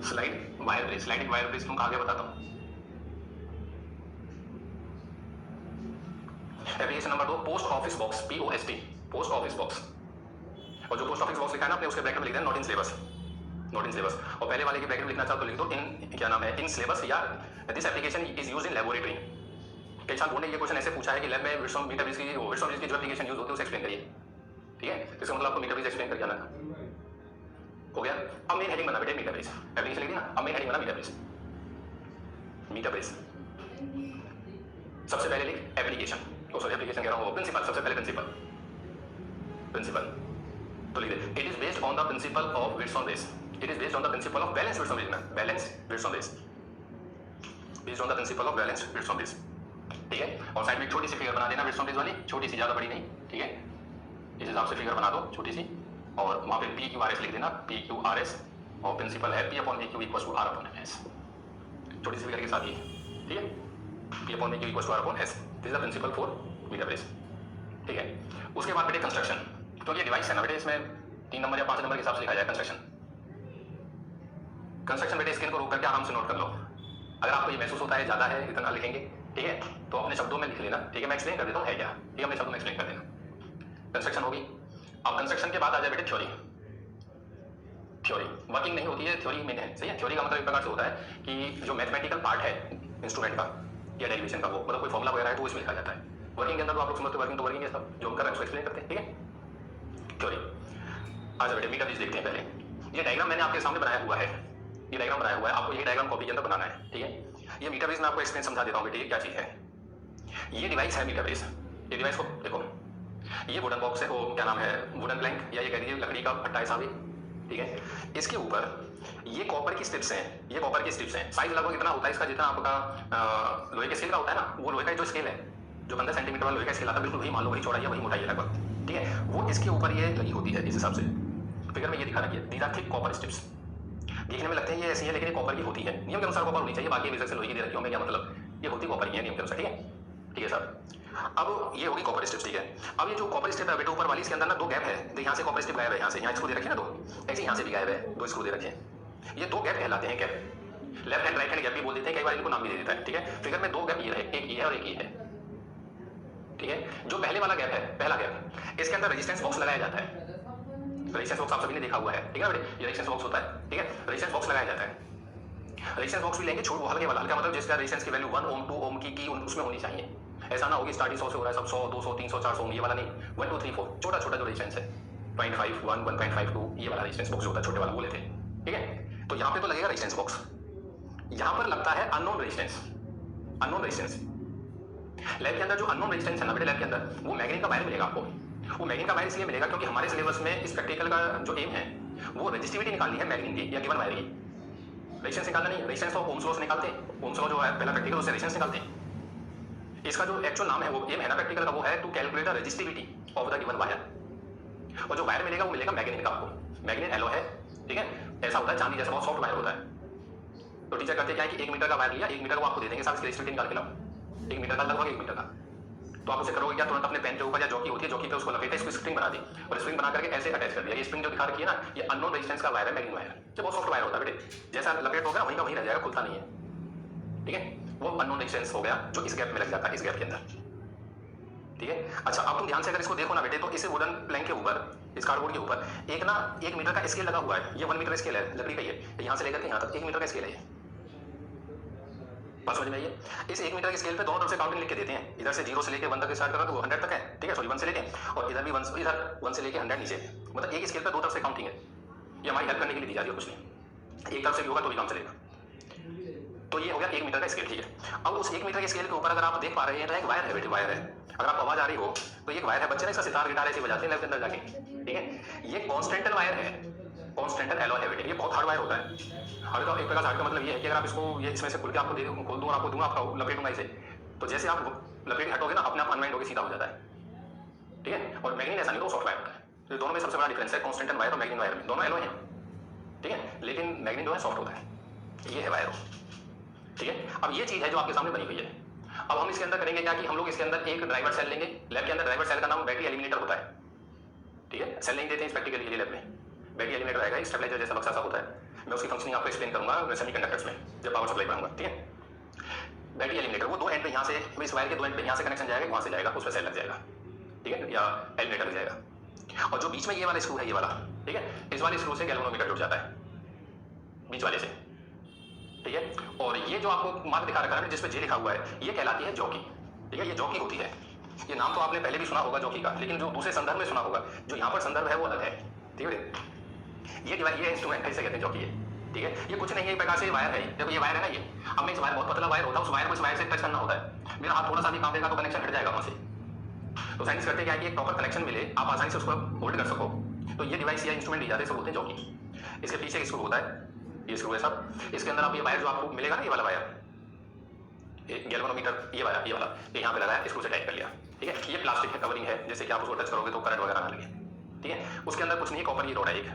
slide wire bridge. Sliding wire bridge तुमको आगे बताता हूं। Application number 2 post office box, POST, post office box. और जो पोस्ट ऑफिस बॉक्स लिखा है ना आपने, उसके ब्रैकेट में लिख देना not in syllabus, not in syllabus. और पहले वाले के ब्रैकेट में लिखना चाहो तो लिख दो इन, क्या नाम है, इन सिलेबस, या this application is used in laboratory. कई साल बोर्ड ने ये क्वेश्चन ऐसे पूछा है कि लैब में बिट्स ऑफ मीटर ब्रिज की जो एप्लीकेशन यूज होती है उसे एक्सप्लेन करिए, ठीक है। इसका मतलब आपको मीटर ब्रिज एक्सप्लेन करके आना था, हो गया। अब मेन हेडिंग बना बेटे मीटर ब्रिज, एप्लीकेशन लिख दी ना, अब मेन हेडिंग बना मीटर ब्रिज, मीटर ब्रिज। सबसे पहले लिख एप्लीकेशन, सॉरी एप्लीकेशन कह रहा हूँ, प्रिंसिपल, सबसे पहले प्रिंसिपल, प्रिंसिपल तो लिख दे, it is based on the principle of bits on this, it is based on the principle of balance bits on this, balance bits on this, based on the principle of balance bits on this, ठीक है। और side में छोटी सी figure बना देना bits on this वाली, छोटी सी, ज्यादा बड़ी नहीं, ठीक है। इस हिसाब से फिगर बना दो छोटी सी, और वहां पे PQRS लिख देना, PQRS, और प्रिंसिपल है P/VQ इक्वल्स टू R/S, छोटी सी फिगर के साथ ही, ठीक है, P/VQ equals to R/S, this is the principle for metre bridge, ठीक है। उसके बाद बेटे कंस्ट्रक्शन, तो ये डिवाइस है ना बेटे, इसमें 3 नंबर या 5 नंबर के हिसाब से लिखा जाए कंस्ट्रक्शन। कंस्ट्रक्शन बेटे स्क्रीन को रोक करके आराम से नोट कर लो, अगर आपको ये महसूस होता है ज्यादा है इतना लिखेंगे, ठीक है, तो अपने शब्दों में लिख लेना, ठीक है। मैं एक्सप्लेन कर देता हूँ है क्या, ठीक है, अपने शब्दों में एक्सप्लेन कर देना। कंस्ट्रक्शन होगी। अब कंस्ट्रक्शन के बाद आ जाए बेटे थ्योरी, थ्योरी वर्किंग नहीं होती है, थ्योरी में है, सही है। थ्योरी का मतलब एक प्रकार से होता है कि जो मैथमेटिकल पार्ट है इंस्ट्रूमेंट का या डेरिवेशन का, वो मतलब कोई फॉर्मूला वगैरह है तो उसमें लिखा जाता है। वर्किंग के अंदर तो आप लोग समझते हो, वर्किंग तो वर्किंग है, सब जो हम कर रहे हैं उसको एक्सप्लेन करते हैं, ठीक है। थ्योरी आ जाए बेटे, मीटर ब्रिज देखते हैं पहले। ये डायग्राम मैंने आपके सामने बनाया हुआ है, ये डायग्राम बनाया हुआ है, आपको ये डायग्राम कॉपी के अंदर बनाना है, ठीक है। ये मीटर ब्रिज मैं आपको एक्सप्लेन समझा देता हूँ बेटे, ये क्या चीज है। ये डिवाइस है मीटर ब्रिज, ये डिवाइस को देखो, ये वुडन बॉक्स है, वो क्या नाम है, वुडन प्लैंक, या ये कह दीजिए लकड़ी का भट्टा ऐसा भी, ठीक है। इसके ऊपर ये कॉपर की स्ट्रिप्स हैं, ये कॉपर की स्ट्रिप्स हैं। साइज लगभग इतना होता है इसका जितना आपका लोहे के स्केल का होता है ना, वो लोहे का जो स्केल है जो 15 सेंटीमीटर वाला लोहे का स्केल आता है बिल्कुल वही मान लो, वही चौड़ाई है, वही मोटाई है लगभग, ठीक है, वो इसके ऊपर ये लगी होती है इस हिसाब से। फिगर में ये दिखा रखी है, these are thick copper strips. देखने में लगते हैं ये ऐसी है लेकिन ये कॉपर की होती है, नियम के अनुसार कॉपर होनी चाहिए, बाकी बेशक से लोहे की दे रखी होंगे, क्या मतलब, ये होती कॉपर की है नियम के अनुसार, ठीक है, ठीक है सर। अब ये होगी कॉपर स्ट्रिप्स, ठीक है। अब ये जो कॉपर स्ट्रिप है बेटा ऊपर वाली, इसके अंदर ना दो गैप है, तो यहाँ से कॉपर स्ट्रिप गायब है, यहाँ से, यहाँ स्क्रू दे रखे ना दो, ऐसे यहाँ से भी गायब है, दो स्क्रू दे रखे हैं, ये दो गैप कहलाते हैं gap, left hand right hand gap भी बोल देते हैं, कई बार इनको नाम भी दे देता है, ठीक है। फिगर में दो गैप ये है, एक ये है और एक ये है, ठीक है। जो पहले वाला गैप है, पहला गैप, इसके अंदर रेजिस्टेंस बॉक्स लगाया जाता है, रेजिस्टेंस बॉक्स आप सभी ने देखा हुआ है, ठीक है बेटे, ये रेजिस्टेंस बॉक्स होता है, ठीक है, रेजिस्टेंस बॉक्स लगाया जाता है। रेजिस्टेंस बॉक्स भी लेंगे छोड़ हल्के वाला, हल्का मतलब जिसका रेजिस्टेंस की वैल्यू 1 ओम 2 ओम की उसमें होनी चाहिए, ऐसा ना होगी स्टार्टिंग 100 से हो रहा है सब 100 200 300 400 ओम, ये वाला नहीं, 1 2 3 4 छोटा छोटा जो रेजिस्टेंस है 0.5 1 1.52 ये वाला रेजिस्टेंस बॉक्स होता है, छोटे वाला वो लेते हैं, ठीक है। तो यहाँ पे तो लगेगा रेजिस्टेंस बॉक्स, यहाँ पर लगता है unknown resistance, unknown resistance. Lab के अंदर जो अननोन रेजिस्टेंस है ना बेटे, लैब के अंदर वो मैग्नीन का वायर मिलेगा आपको, वो मैग्नीन का वायर इसलिए मिलेगा क्योंकि हमारे सिलेबस में इस प्रैक्टिकल का जो एम है वो रेजिस्टिविटी निकालनी है मैग्नीन की या गिवन वायर की, रेजिस्टेंस निकालना नहीं, रेजिस्टेंस तो ओम्स लॉ से निकालते हैं, ओम्स लॉ जो है पहला प्रैक्टिकल उससे रेजिस्टेंस निकालते हैं। इसका जो एक्चुअल नाम है वो एम है ना प्रैक्टिकल का, वो है to calculate the resistivity of the given wire, और जो वायर मिलेगा वो मिलेगा मैग्नीन का आपको, मैग्नीन एलो है, ठीक है। ऐसा होता है चांदी जैसा बहुत सॉफ्ट वायर होता है, तो टीचर कहते क्या है कि 1 मीटर का वायर लिया, 1 मीटर को आपको दे देंगे साहब इसकी रेजिस्टिविटी निकाल के लाओ, 1 मीटर का लगभग 1 मीटर का, तो आप उसे करोगे क्या, तुरंत अपने पेन के ऊपर या जॉकी होती है, जॉकी पे उसको लपेटा, इसको स्प्रिंग बना दी और स्प्रिंग बना करके ऐसे अटैच कर दिया, ये स्प्रिंग जो दिखा रखी है ना ये अननोन रेजिस्टेंस का वायर है, मैग्नीन वायर, जो बहुत सॉफ्ट वायर होता है बेटे, जैसा लपेट होगा वहीं का वहीं रह जाएगा, खुलता नहीं है, ठीक है, वो अननोन रेजिस्टेंस हो गया जो इस गैप में लग जाता है, इस गैप के अंदर, ठीक है। अच्छा अब तुम ध्यान से अगर इसको देखो ना बेटे, तो इस वुडन प्लैंक के ऊपर, इस कार्डबोर्ड के ऊपर एक ना 1 मीटर का स्केल लगा हुआ है, ये 1 मीटर स्केल है, लकड़ी का, ये यहाँ से लेकर के यहाँ तक 1 मीटर का स्केल है, बात समझ में आई है। इस 1 मीटर के स्केल पे दोनों तरफ से काउंटिंग लिख के देते हैं, इधर से 0 से लेके 1 तक स्टार्ट करा तो वो 100 तक है, ठीक है, सॉरी 1 से लेके, और इधर भी 1 इधर 1 से लेके 100 नीचे, मतलब एक स्केल पे दो तरफ से काउंटिंग है, ये हमारी हेल्प करने के लिए दी जा रही है, कुछ नहीं, एक तरफ से भी होगा तो भी काम चलेगा। तो ये हो गया 1 मीटर का स्केल, ठीक है। अब उस 1 मीटर के स्केल के ऊपर अगर आप देख पा रहे हैं तो एक वायर है बेटे, वायर है, अगर आपको आवाज आ रही हो तो एक वायर है, बच्चे ने इसका सितार गिटार ऐसे बजाते हैं लैब के अंदर जाके, ठीक है। ये कॉन्स्टेंटल वायर है, कॉन्स्टेंटल एलॉय है बेटे, ये बहुत हार्ड वायर होता है, हार्ड का एक प्रकार हार्ड का मतलब ये है कि अगर आप इसको ये इसमें से खुल के आपको दे दूं, खोल दूं और आपको दूंगा, आपका लपेटूंगा इसे, तो जैसे आप लपेट हटोगे ना अपने आप अनवाइंड होकर सीधा हो जाता है, ठीक है। और मैग्नीन ऐसा नहीं, वो सॉफ्ट वायर होता है, तो दोनों में सबसे बड़ा डिफरेंस है कॉन्स्टेंटल वायर और मैग्नीन वायर में, दोनों एलॉय हैं, ठीक है, लेकिन मैग्नीन जो है सॉफ्ट होता है, ये है वायर, ठीक है। अब ये चीज है जो आपके सामने बनी हुई है। अब हम इसके अंदर करेंगे क्या कि हम लोग इसके अंदर एक ड्राइवर सेल लेंगे, लैब के अंदर ड्राइवर सेल का नाम बैटरी एलिमिनेटर होता है, ठीक है, सेल नहीं देते हैं प्रैक्टिकल के लिए लैब में, बैटरी एलिमिनेटर आएगा, स्टेबलाइजर जैसा बक्सा सा होता है, मैं उसकी फंक्शनिंग आपको एक्सप्लेन करूंगा सेमीकंडक्टर्स में जब पावर सप्लाई पढ़ाऊंगा, ठीक है। बैटरी एलिमिनेटर वो दो एंड पे यहाँ से, इस वायर के दो एंड पे यहाँ से कनेक्शन जाएगा, वहाँ से जाएगा, उस पर सेल लग जाएगा, ठीक है, या एलिमिनेटर लग जाएगा, और जो बीच में ये वाला स्क्रू है, ये वाला, ठीक है, इस वाले स्क्रू से गैल्वेनोमीटर जुड़ जाता है बीच वाले से, ठीक है। और ये जो आपको मार्क दिखा रखा है जिसपे जे लिखा हुआ है, ये कहलाती है जॉकी, ठीक है, ये जॉकी होती है, ये नाम तो आपने पहले भी सुना होगा जॉकी का, लेकिन जो दूसरे संदर्भ में सुना होगा, जो यहाँ पर संदर्भ है वो अलग है, ठीक है। ये डिवाइस, ये इंस्ट्रूमेंट ऐसे कहते हैं जॉकी है, ठीक है, ये कुछ नहीं है, एक प्रकार से वायर है, देखो ये वायर है ना, ये अब मैं इस वायर बहुत पतला वायर होता है, उस वायर को इस वायर से टच करना होता है, मेरा हाथ थोड़ा सा भी काम देगा तो कनेक्शन हट जाएगा वहां से, तो साइंस करते क्या है कि एक प्रॉपर कनेक्शन मिले, आप आसानी से उसको होल्ड कर सको, तो ये डिवाइस या इंस्ट्रूमेंट दी जाते हैं, इसको बोलते हैं जॉकी। इसके पीछे एक स्क्रू होता है, ये स्क्रू है सब, इसके अंदर आप ये वायर जो आपको मिलेगा ना, ये वाला वायर, गैल्वेनोमीटर, ये वाला ये यहाँ पे लगाया, स्क्रू से टाइट कर लिया, ठीक है। ये प्लास्टिक है, कवरिंग है, जैसे कि आप उसको टच करोगे तो करंट वगैरह ना लगे, ठीक है। उसके अंदर कुछ नहीं, कॉपर की रोड है एक,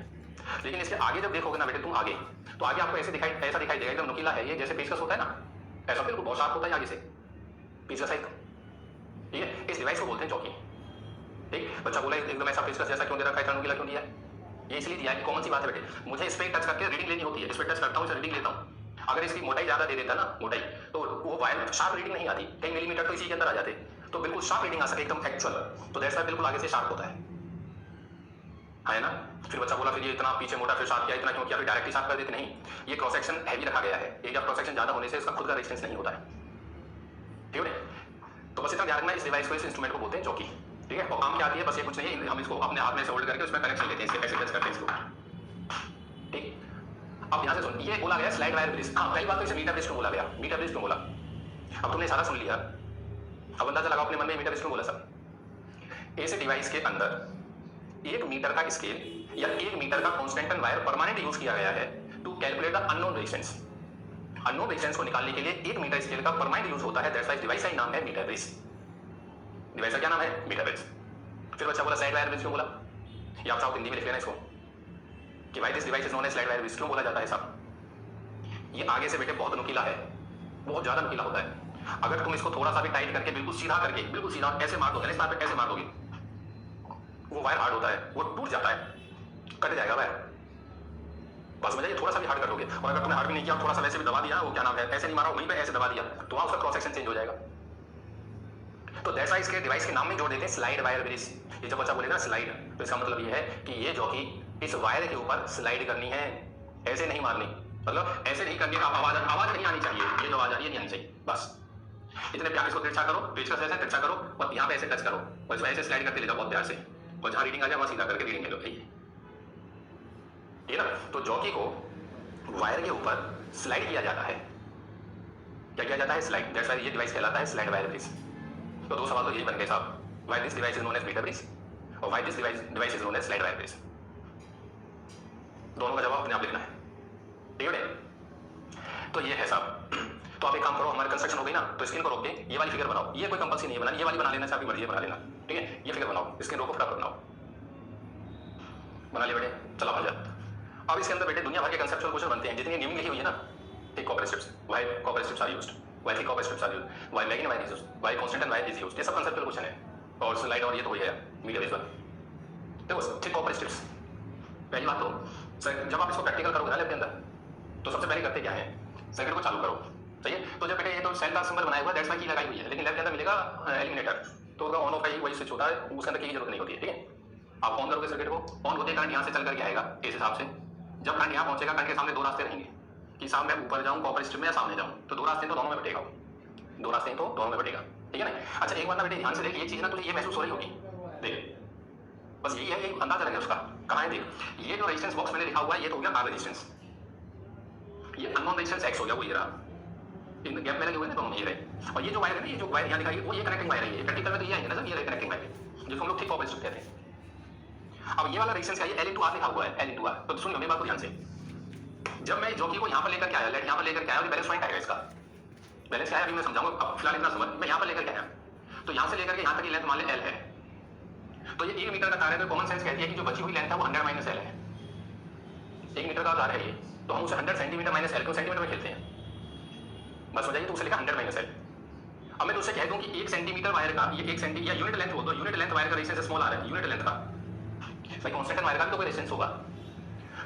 लेकिन इसके आगे जब देखोगे ना बेटे तुम आगे, तो आगे आपको ऐसा दिखाई देगा, एकदम नुकीला है ये, जैसे पेचकस होता है ना, ऐसा बिल्कुल बहुत शार्प होता है आगे से, पेचकस है, ठीक है। इस डिवाइस को बोलते हैं जॉकी, ठीक। बच्चा बोला एकदम ऐसा पेचकस जैसा क्यों दे रखा है, इतना नुकीला क्यों दिया, ये इसलिए दिया है कि कॉमन सी बात है बेटे, मुझे इस पे टच करके रीडिंग लेनी होती है, इस पे टच करता हूँ, इसे रीडिंग लेता हूँ, अगर इसकी मोटाई ज्यादा दे देता ना, मोटाई, तो वो वायर शार्प रीडिंग नहीं आती, कई मिलीमीटर तो इसी के अंदर आ जाते, तो बिल्कुल शार्प रीडिंग आ सके एकदम एक्चुअल, तो दैट्स व्हाई बिल्कुल आगे से शार्प होता है ना। फिर बच्चा बोला फिर ये इतना पीछे मोटा फिर शार्प किया, इतना क्यों किया, फिर डायरेक्टली शार्प कर देते, नहीं, ये क्रॉस सेक्शन हैवी रखा गया है, एरिया ऑफ क्रॉस सेक्शन ज्यादा होने से इसका खुद का रेजिस्टेंस नहीं होता है, ठीक है। तो बस इतना ध्यान रखना, इस डिवाइस को, इस इंस्ट्रूमेंट को बोलते हैं जॉकी, ठीक है। और काम क्या आती है, बस ये कुछ नहीं है, हम इसको अपने हाथ में से होल्ड करके उसमें कनेक्शन लेते हैं, इसके ऐसे टच करते हैं इसको, ठीक। अब यहाँ से सुन, ये बोला गया स्लाइड वायर ब्रिज, हाँ पहली बात तो इसे मीटर ब्रिज क्यों बोला गया, मीटर ब्रिज क्यों बोला, अब तुमने सारा सुन लिया, अब अंदाजा लगाओ अपने मन में मीटर ब्रिज क्यों बोला सब। इस डिवाइस के अंदर 1 मीटर का स्केल या 1 मीटर का कॉन्स्टेंटल वायर परमानेंट यूज किया गया है to calculate the unknown resistance, unknown resistance को निकालने के लिए 1 मीटर स्केल का परमानेंट यूज होता है, दैट्स व्हाई डिवाइस का नाम है मीटर ब्रिज, डिवाइस का क्या नाम है? Metre bridge. फिर बच्चा बोला स्लाइड वायर ब्रिज क्यों बोला? या आप चाहो हिंदी में लिख लेना इसको कि भाई this device is known as slide wire bridge. क्यों बोला जाता है साहब? ये आगे से बेटे बहुत नुकीला है, बहुत ज्यादा नुकीला होता है। अगर तुम इसको थोड़ा सा भी टाइट करके बिल्कुल सीधा करके बिल्कुल सीधा ऐसे मार दोगे ना, ऐसे मार दोगे, वो वायर हार्ड होता है, वो टूट जाता है, कट जाएगा वायर। बस समझ जाइए, थोड़ा सा भी हार्ड कर दोगे। और अगर तुमने हार्ड भी नहीं किया, थोड़ा सा वैसे भी दबा दिया, वो क्या नाम है, ऐसे नहीं मारा वहीं पे ऐसे दबा दिया, तो वहां उसका क्रॉस सेक्शन चेंज हो जाएगा। तो दैट्स व्हाई इसके डिवाइस के नाम में जोड़ देते हैं स्लाइड वायर ब्रिज। ये जब बच्चा बोलेगा ना स्लाइड, तो इसका मतलब ये है कि ये जॉकी इस वायर के ऊपर स्लाइड करनी है, ऐसे नहीं मारनी। मतलब ऐसे नहीं करनी, आवाज नहीं आनी चाहिए, ये जो आवाज आ रही है नहीं आनी चाहिए। बस इतने प्यार इसको तिरछा करो, पेचकस ऐसे तिरछा करो और यहाँ पे ऐसे टच करो और इसमें ऐसे स्लाइड करते ले जाओ बहुत प्यार से, और जहाँ रीडिंग आ जाए वहाँ सीधा करके रीडिंग ले लो। ये ना, तो जॉकी को वायर के ऊपर स्लाइड किया जाता है। क्या किया जाता है? स्लाइड। दैट्स व्हाई ये डिवाइस कहलाता है स्लाइड वायर ब्रिज। तो दो सवाल तो यही बन गए साहब, why this device is known as metre bridge और why this device is known as slide wire bridge. दोनों का जवाब अपने आप लिखना है, ठीक है? तो ये है साहब। तो आप एक काम करो, हमारी कंस्ट्रक्शन हो गई ना, तो स्क्रीन को रोक के ये वाली फिगर बनाओ। ये कोई कंपल्सरी नहीं है बनानी, ये वाली बना लेना, चाहे आपकी मर्जी है बना लेना, ठीक है? ये फिगर बनाओ, स्क्रीन रोको, फटाफट बनाओ, बना लिया बेटे, चला आ जा। अब इसके अंदर बेटे दुनिया भर के कंसेप्चुअल क्वेश्चन बनते हैं, जितनी नेमिंग लिखी हुई है ना, thick copper strips, why copper strips are used, why thick copper strips are used, why magnifying wire is used, why constantan wire is used, ये सब कंसेप्चुअल क्वेश्चन है। और स्लाइड, और ये तो हो गया मीडिया विजुअल। देखो थिक कॉपर स्ट्रिप्स, पहली बात तो जब आप इसको प्रैक्टिकल करोगे ना लैब के अंदर, तो सबसे पहले करते क्या है, सर्किट को चालू करो, सही है? तो जब बेटे ये तो सेल का सिंबल बनाया हुआ है, दैट्स व्हाई की लगाई हुई है, लेकिन लैब के अंदर मिलेगा एलिमिनेटर, तो ऑन ऑफ का ही वही स्विच होता है, उसके अंदर की जरूरत नहीं होती है, ठीक है? आप ऑन करोगे सर्किट को, ऑन होते करंट यहाँ से चल करके आएगा इस हिसाब से। जब करंट यहाँ पहुंचेगा, करंट के सामने दो रास्ते रहेंगे कि सामने ऊपर जाऊँ कॉपर स्ट्रिप में या सामने जाऊँ, तो दो रास्ते तो दोनों में बटेगा, दो रास्ते तो दोनों में बटेगा, ठीक है ना? अच्छा एक बार ना बेटे ध्यान से देख, ये चीज ना तुझे ये महसूस हो रही होगी, देख बस यही है, एक अंदाजा लगे उसका। कहाँ है देख, ये जो रेजिस्टेंस बॉक्स मैंने लिखा हुआ है, ये तो हो गया आर रेजिस्टेंस, ये अननोन रेजिस्टेंस एक्स हो गया, वो ये रहा, इन गैप में लगे हुए ना दोनों, ये रहे। और ये जो वायर है ना, ये जो वायर यहाँ दिखाई है, वो ये कनेक्टिंग वायर है, ये प्रैक्टिकल में तो ये आएंगे ना सर, ये कनेक्टिंग वायर है, जिसको हम लोग थिक कॉपर स्ट्रिप कहते हैं। अब ये वाला रेजिस्टेंस क्या है, L/R लिखा हुआ है, L/R। तो सुनिए मेरी बात को ध्यान से, जब मैं जॉकी को यहाँ पर लेकर के आया, लेट यहाँ पर लेकर के आया, और बैलेंस पॉइंट आएगा इसका, बैलेंस क्या है अभी मैं समझाऊंगा, अब फिलहाल इतना समझ, मैं यहाँ पर लेकर के आया, तो यहाँ से लेकर के यहाँ तक की लेंथ मान ले L है, तो ये 1 मीटर का तार है, तो कॉमन सेंस कहती है कि जो बची हुई लेंथ है वो 100 माइनस L है। 1 मीटर का तार है ये, तो हम उसे 100 सेंटीमीटर माइनस L को सेंटीमीटर में खेलते हैं, बस हो जाइए, तो उसे लिखा 100 माइनस L। अब मैं तुझसे कह दूं कि 1 सेंटीमीटर वायर का, ये 1 सेंटी या यूनिट लेंथ हो, तो यूनिट लेंथ वायर का रेजिस्टेंस स्मॉल r है, यूनिट लेंथ का, भाई कांस्टेंट वायर का तो कोई रेजिस्टेंस होगा,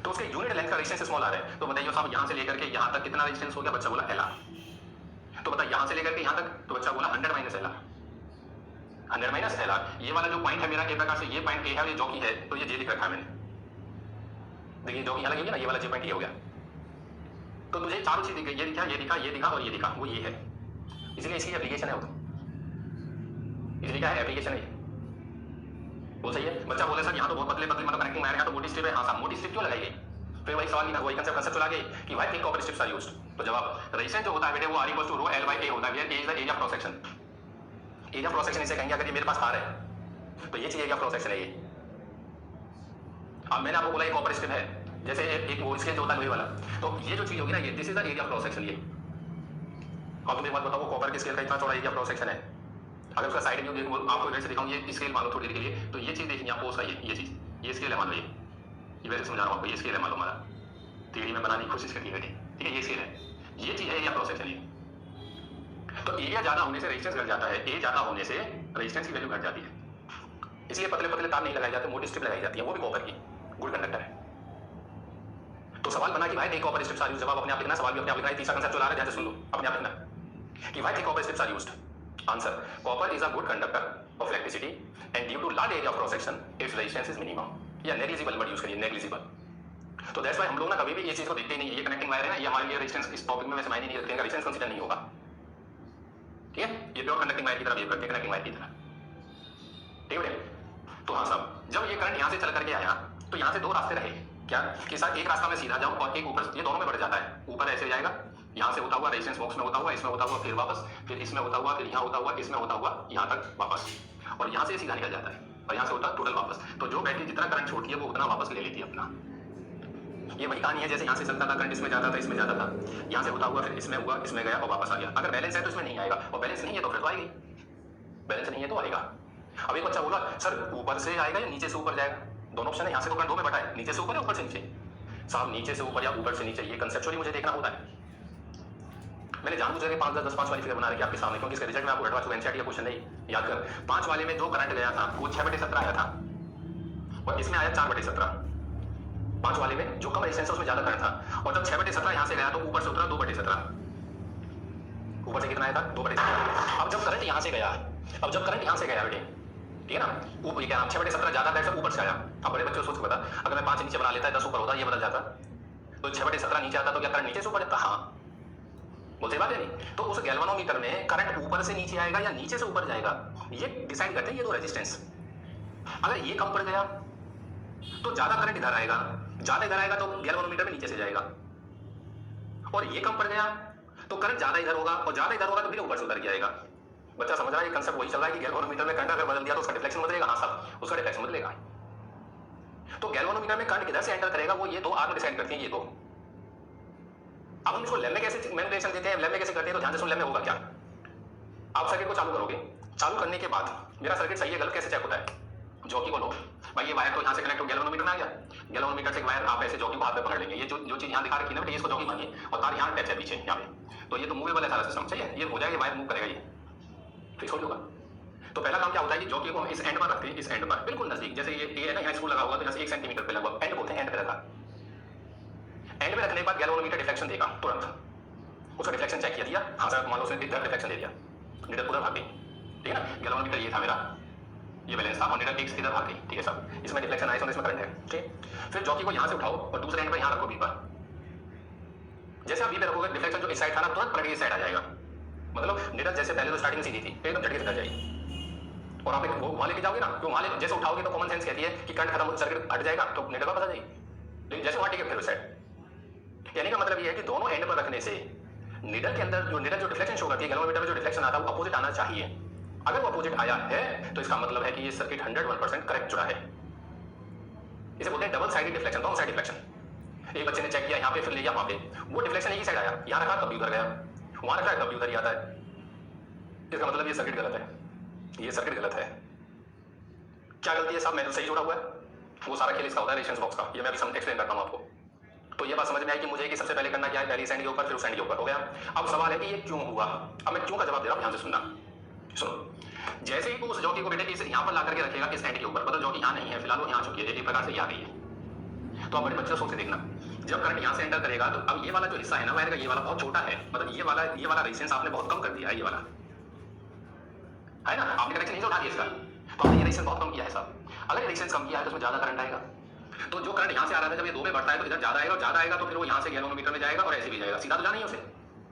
तो उसके यूनिट लेंथ का रेजिस्टेंस स्मॉल r है। तो बताइए साहब यहाँ से लेकर के यहाँ तक कितना रेजिस्टेंस हो गया? बच्चा बोला Lr। तो बताइए यहाँ से लेकर के यहाँ तक, तो बच्चा बोला 100 माइनस Lr, 100 माइनस Lr। ये वाला जो पॉइंट है मेरा ए प्रकार से, ये पॉइंट ए है, ये जॉकी है, तो ये जे लिख रखा है मैंने, देखिए जॉकी यहाँ लगी हुई ना, ये वाला जे पॉइंट ये हो गया। तो तुझे चारों चीज दिख गई, ये दिखा, ये दिखा, ये दिखा और ये दिखा, वो ये है, इसलिए इसकी एप्लीकेशन है वो, इसलिए क्या है एप्लीकेशन है, वो सही है। बच्चा बोले सर यहाँ तो बहुत पतले पतले मतलब कनेक्टिंग वायर है, तो मोटी स्ट्रिप है। हाँ साहब मोटी स्ट्रिप क्यों लगाई गई? फिर वही सवाल वही कंसेप्ट चला गई कि why thick copper strips are used. तो जवाब रेजिस्टेंस जो होता है बेटे वो R = ρ L/A होता है, A is the area cross section, area cross section इसे कहेंगे। अगर ये मेरे पास तार है तो ये चीज एरिया क्रॉस सेक्शन है ये। अब मैंने आपको बोला ये कॉपर स्ट्रिप है, जैसे एक वो स्केल जो होता है लोहे वाला, तो ये जो चीज होगी ना, ये this is the area cross section. ये अब तुम एक बात बताओ, वो कॉपर के स्केल का इतना चौड़ा एरिया क्रॉस सेक्शन है, अगर उसका साइड व्यू देखो, आपको वैसे दिखाऊं, ये स्केल मान लो थोड़ी देर के लिए, तो ये चीज देखनी आपको उसका, ये चीज, ये स्केल है मान लो, ये वैसे समझा रहा हूं आपको, ये स्केल है मान लो हमारा, थ्री में बनाने की कोशिश करती है, ठीक है? ये स्केल है, ये चीज है एरिया क्रॉस सेक्शन। तो एरिया ज्यादा होने से रेजिस्टेंस घट जाता है, ए ज्यादा होने से रेजिस्टेंस की वैल्यू घट जाती है, इसलिए पतले पतले तार नहीं लगाए जाते, मोटी स्ट्रिप लगाई जाती है, वो भी कॉपर की, गुड कंडक्टर है। तो सवाल बना कि भाई thick copper strips are used, जवाब अपने आप लिखना, सवाल भी अपने आप लिखना है। तीसरा कंसेप्ट चला रहा है, ध्यान से सुन लो, अपने आप लिखना कि why thick copper strips are used. Answer, copper is a good conductor of electricity and due to large area of cross section its resistance is minimum या नेग्लिजिबल, वर्ड यूज करिए नेग्लिजिबल। तो दैट्स व्हाई हम लोग ना कभी भी ये चीज को देखते ही नहीं, ये कनेक्टिंग वायर है ना, ये हमारे लिए रेजिस्टेंस इस टॉपिक में वैसे मायने नहीं रखते हैं, रेजिस्टेंस कंसीडर नहीं होगा, ठीक है? ये प्योर कंडक्टिंग वायर की तरह बिहेव करते हैं, कनेक्टिंग वायर की तरह, ठीक है? तो हाँ साहब, जब ये करंट यहाँ से चल करके आया, तो यहाँ से दो रास्ते रहे, क्या कि सर एक रास्ता में सीधा जाऊं और एक ऊपर, ये दोनों में बढ़ जाता है, ऊपर ऐसे जाएगा, यहाँ से होता हुआ रेजिस्टेंस बॉक्स में होता हुआ, इसमें होता हुआ, फिर वापस, फिर इसमें होता हुआ, फिर यहाँ होता हुआ, इसमें होता हुआ, यहाँ तक वापस, और यहाँ से सीधा निकल जाता है, और यहाँ से होता टोटल वापस। तो जो बैटरी जितना करंट छोड़ती है वो उतना वापस ले लेती है अपना। ये वही कहानी है, जैसे यहाँ से चलता था करंट, इसमें जाता था, इसमें जाता था, यहाँ से होता हुआ, फिर इसमें हुआ, इसमें गया और वापस आ गया। अगर बैलेंस है तो इसमें नहीं आएगा, और बैलेंस नहीं है तो फिर तो आएगी, बैलेंस नहीं है तो आएगा। अब एक बच्चा बोला सर ऊपर से आएगा या नीचे से ऊपर जाएगा, दोनों ऑप्शन है, यहाँ से करंट दो में बटा है, नीचे से ऊपर या ऊपर से नीचे। साहब नीचे से ऊपर या ऊपर से नीचे ये कंसेप्चुअली मुझे देखना होता है। मैंने जानबूझ के 5 10 10 5 वाली फिगर बना रखी आपके सामने, क्योंकि इसके रिजल्ट में आपको रटवा चुका, एनसीईआरटी का क्वेश्चन नहीं याद कर। 5 वाले में जो करंट गया था वो 6/17 आया था और इसमें आया 4/17। 5 वाले में जो कम रेजिस्टेंस है उसमें ज्यादा करंट था, और जब 6/17 यहां से गया तो ऊपर से उतरा 2/17। ऊपर से कितना आया था 2/17। अब जब करंट यहां से गया, अब जब करंट यहां से गया बेटे, ठीक है ना, ऊपर क्या 6/17 ज्यादा दैट से ऊपर से आया। अब बड़े बच्चों सोच के बता, अगर मैं 5 नीचे बना लेता है 10 ऊपर होता, ये बदल जाता, तो 6/17 नीचे आता तो क्या करंट नीचे से ऊपर जाता? हाँ, बोलते बात है नहीं। तो उस गैल्वानोमीटर में करंट ऊपर से नीचे आएगा या नीचे से ऊपर जाएगा, ये डिसाइड करते हैं ये दो रेजिस्टेंस। अगर ये कम पड़ गया तो ज्यादा करंट इधर आएगा, ज्यादा इधर आएगा तो गैल्वानोमीटर में नीचे से जाएगा, और ये कम पड़ गया तो करंट ज्यादा इधर होगा, और ज्यादा इधर होगा तो फिर ऊपर से उतर के आएगा। बच्चा समझ रहा है? ये कंसेप्ट वही चल रहा है कि गैल्वानोमीटर में करंट अगर बदल दिया तो उसका डिफ्लेक्शन बदलेगा। हाँ साहब, उसका डिफ्लेक्शन बदलेगा। तो गैल्वानोमीटर में करंट किधर से एंटर करेगा वो ये दो आर में डिसाइड करती हैं, ये दो। अब हम इसको लैब में कैसे मैनिपुलेशन देते हैं, लैब में कैसे करते हैं, तो ध्यान से सुन। लैब में होगा क्या, आप सर्किट को चालू करोगे, चालू करने के बाद मेरा सर्किट सही है गलत कैसे चेक होता है, जॉकी को लो भाई, ये वायर तो यहाँ से कनेक्ट हो गैल्वानोमीटर में आ गया, गैल्वानोमीटर से वायर आप ऐसे जॉकी को हाथ में पकड़ लेंगे, ये जो चीज यहाँ दिखा रखी है ना, इसको जॉकी मानिए, और तार यहाँ टच है पीछे यहाँ पे, तो ये तो मूवेबल है सारा सिस्टम, सही है, ये हो जाएगा, वायर मूव करेगा, ये फिक्स हो जाएगा। तो पहला काम क्या होता है कि जॉकी को इस एंड पर रखते हैं, इस एंड पर बिल्कुल नजदीक, जैसे ये है ना, यहाँ स्क्रू लगा हुआ तो जैसे 1 सेंटीमीटर पे लगा, एंड बोलते हैं, एंड पे रखा। एंड पे रखने के बाद गैल्वानोमीटर डिफ्लेक्शन देगा तुरंत, उसका डिफ्लेक्शन चेक किया दिया, हाँ सर मान लो उसने इधर डिफ्लेक्शन दे दिया, नीडल उधर भाग गई, ठीक है ना, गैल्वानोमीटर ये था मेरा, ये बैलेंस था, और नीडल एक इधर भाग गई, ठीक है सब, इसमें डिफ्लेक्शन आया तो इसमें करंट है, ठीक। फिर जॉकी को यहाँ से उठाओ और दूसरे एंड पर यहाँ रखो बी पर, जैसे आप बी पे रखोगे डिफ्लेक्शन जो इस साइड था ना तुरंत पलट के इस साइड आ जाएगा, मतलब नीडल जैसे पहले तो स्टार्टिंग में सीधी थी एकदम झटके से कट जाएगी, और आप वो वहां लेके जाओगे ना, तो वहां जैसे उठाओगे तो कॉमन सेंस कहती है कि करंट खत्म, सर्किट हट जाएगा तो नीडल वापस आ जाएगी, लेकिन जैसे वहां टिके फिर उस साइड। यानी का मतलब ये है कि दोनों एंड पर रखने से नीडल के अंदर जो डिफ्लेक्शन शो करती है, गैल्वानोमीटर में जो डिफ्लेक्शन आता है वो अपोजिट आना चाहिए। अगर वो अपोजिट आया है तो इसका मतलब है कि ये सर्किट 101% करेक्ट जुड़ा है। इसे बोलते हैं डबल साइडेड डिफ्लेक्शन, दोनों साइड डिफ्लेक्शन। एक बच्चे ने चेक किया यहाँ पे फिर ले गया वहां पे, वो डिफ्लेक्शन एक ही साइड आया, यहाँ रखा तब भी उधर गया, वहां रखा तब भी उधर ही आता है, इसका मतलब ये सर्किट गलत है, ये सर्किट गलत है। क्या गलती है साहब, मैंने सही जोड़ा हुआ है, वो सारा खेल इसका होता है रेजिस्टेंस बॉक्स का, ये मैं अभी सम एक्सप्लेन करता हूं आपको। तो ये बात समझ में आई कि मुझे कि सबसे पहले करना क्या है, पहले इस एंड के ऊपर फिर उस एंड के ऊपर, हो गया। अब सवाल है कि ये क्यों हुआ, अब मैं क्यों का जवाब दे रहा हूं, ध्यान से सुनना। सुनो, जैसे ही वो उस जॉकी को बेटे इस यहां पर ला करके रखेगा इस एंड के ऊपर, मतलब जॉकी यहां नहीं है फिलहाल, वो यहां चुकी है, एक प्रकार से ये आ गई है, तो आप बड़े बच्चे सोच के देखना, जब करंट यहां से एंटर करेगा तो अब ये वाला जो हिस्सा है ना वायर का, ये वाला बहुत छोटा है, मतलब ये वाला रेजिस्टेंस आपने बहुत कम कर दिया है, ये वाला है ना, आपने कनेक्शन नहीं उठा दिया इसका, तो आपने ये रेजिस्टेंस बहुत कम किया है साहब। अगर रेजिस्टेंस कम किया है तो उसमें ज्यादा करंट आएगा, तो जो करंट यहां से आ रहा है जब ये 2 में बढ़ता है तो इधर ज्यादा आएगा, और ज्यादा आएगा तो फिर वो यहां से गैल्वानोमीटर में जाएगा और ऐसे भी जाएगा, सीधा तो जाना ही है उसे,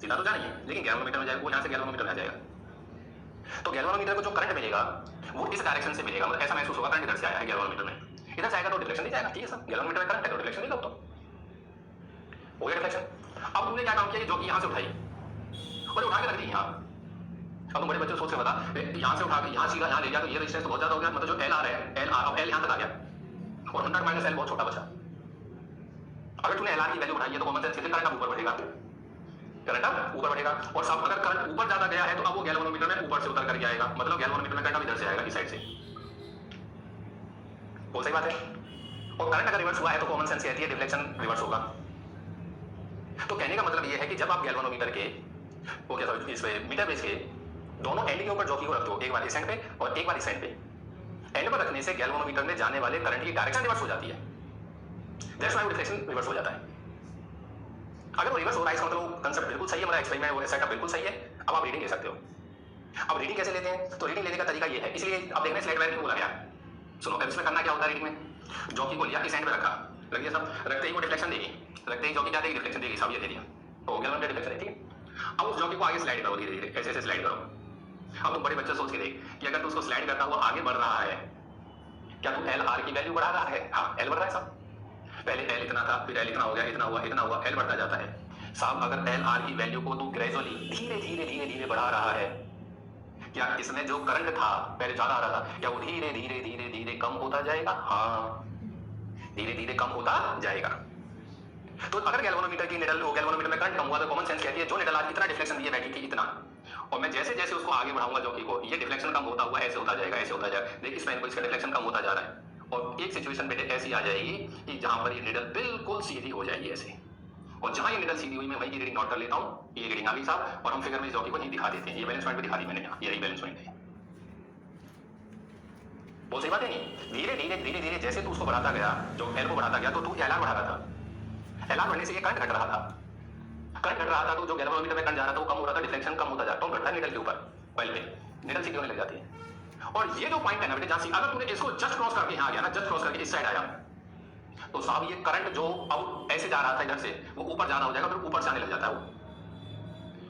सीधा तो जाना ही है, लेकिन गैल्वानोमीटर में जाएगा, वो यहां से गैल्वानोमीटर में आ जाएगा। तो गैल्वानोमीटर को जो करंट मिलेगा वो इस डायरेक्शन से मिलेगा, मतलब ऐसा महसूस होगा करंट इधर से आया है गैल्वानोमीटर में, इधर से आएगा तो डिफ्लेक्शन नहीं जाएगा, ठीक है सर, गैल्वानोमीटर में करंट है तो डिफ्लेक्शन नहीं लगता, हो गया डिफ्लेक्शन। अब तुमने क्या काम किया, जो कि यहां से उठाई और उठा के रख दी यहां। अब तुम बड़े बच्चे सोच के बता, यहां से उठा के यहां सीधा यहां ले गया तो ये रेजिस्टेंस तो बहुत ज्यादा हो गया, मतलब जो एल आ रहा है, एल आर, अब एल यहां तक आ गया, और 100 माइनस एल बहुत छोटा बचा। अगर तूने एल आर की वैल्यू बढ़ाई है तो कॉमन सेंस से करंट ऊपर बढ़ेगा, करंट ऊपर बढ़ेगा, और सब अगर करंट ऊपर ज्यादा गया है तो अब वो गैल्वानोमीटर में ऊपर से उतर करके आएगा, मतलब गैल्वानोमीटर में करंट इधर से आएगा, इस साइड से, वो सही बात है। और करंट अगर रिवर्स हुआ है तो कॉमन सेंस कहती है डिफ्लेक्शन रिवर्स होगा। तो कहने का मतलब ये है कि जब आप गैल्वानोमीटर के वो क्या था इस मीटर बेस के दोनों एंड के ऊपर जॉकी को रख दो, एक बार इस एंड पे और एक बार इस एंड पे, एंड पर रखने से गैल्वानोमीटर में जाने वाले करंट की डायरेक्शन रिवर्स हो जाती है, दैट्स व्हाई डिफ्लेक्शन रिवर्स हो जाता है। अगर वो रिवर्स हो रहा है इसका मतलब कंसेप्ट बिल्कुल सही है, हमारा एक्सपेरिमेंट वो सेटअप बिल्कुल सही है। अब आप रीडिंग ले सकते हो। अब रीडिंग कैसे लेते हैं, तो रीडिंग लेने का तरीका ये है, इसलिए अब देखना स्लाइड वायर क्यों बोला गया। सुनो, अब इसमें करना क्या होता है, रीडिंग में जॉकी को लिया इस एंड पे रखा, रख दिया सब, रखते ही वो डिफ्लेक्शन देगी, रखते ही जॉकी क्या देगी, डिफ्लेक्शन देगी, सब ये दे दिया, तो गैल्वानोमीटर डिफ्लेक्शन है, ठीक है। अब उस जॉकी को आगे स्लाइड करो धीरे धीरे, ऐसे ऐसे स्लाइड करो। अब तुम बड़े बच्चे सोच के देख कि अगर तू उसको स्लाइड करता हुआ आगे बढ़ रहा है, क्या तू एल आर की वैल्यू बढ़ा रहा है, हाँ एल बढ़ रहा है साहब, पहले एल इतना था, फिर एल इतना हो गया, इतना हुआ, इतना हुआ, एल बढ़ता जाता है साहब। अगर एल आर की वैल्यू को तू ग्रेजुअली धीरे धीरे धीरे धीरे बढ़ा रहा है, क्या इसमें जो करंट था पहले ज्यादा आ रहा था, क्या वो धीरे धीरे धीरे धीरे कम होता जाएगा, हाँ धीरे धीरे कम होता जाएगा। तो अगर गैल्वानोमीटर की निडल गैल्वानोमीटर में करंट कम हुआ तो कॉमन सेंस कहती है जो निडल आज इतना डिफ्लेक्शन दिए बैटरी की इतना, और मैं जैसे जैसे उसको आगे बढ़ाऊंगा जॉकी को, ये डिफ्लेक्शन कम होता हुआ ऐसे होता जाएगा, ऐसे होता जाएगा। देखिए इस पेन को, इसका डिफ्लेक्शन कम होता जा रहा है और एक सिचुएशन बेटे ऐसी आ जाएगी कि जहां पर ये निडल बिल्कुल सीधी हो जाएगी ऐसे, और जहां ये निडल सीधी हुई मैं वहीं की रीडिंग नोट कर लेता हूं। ये रीडिंग आ गई साहब, और हम फिगर में जॉकी को नहीं दिखा देते हैं। ये बैलेंस पॉइंट भी दिखा दी मैंने यहाँ, ये बैलेंस पॉइंट है। बहुत सही बात है नहीं? धीरे धीरे धीरे धीरे जैसे तू उसको बढ़ाता गया, जो एल को बढ़ाता गया, तो तू एलआर बढ़ा रहा था। एलआर बढ़ने से ये करंट घट रहा था, करंट घट रहा था, तो जो गैल्वेनोमीटर में करंट जा रहा था वो कम हो रहा था, डिफ्लेक्शन कम होता जाता है, तो घटता है निडल के ऊपर, ऑयल पे निडल सीधी होने लग जाती है। और ये जो पॉइंट है ना बेटे, जहां अगर तूने इसको जस्ट क्रॉस करके यहाँ गया ना, जस्ट क्रॉस करके इस साइड आया, तो साहब ये करंट जो अब ऐसे जा रहा था इधर से, वो ऊपर ज्यादा हो जाएगा, फिर ऊपर से आने लग जाता है वो,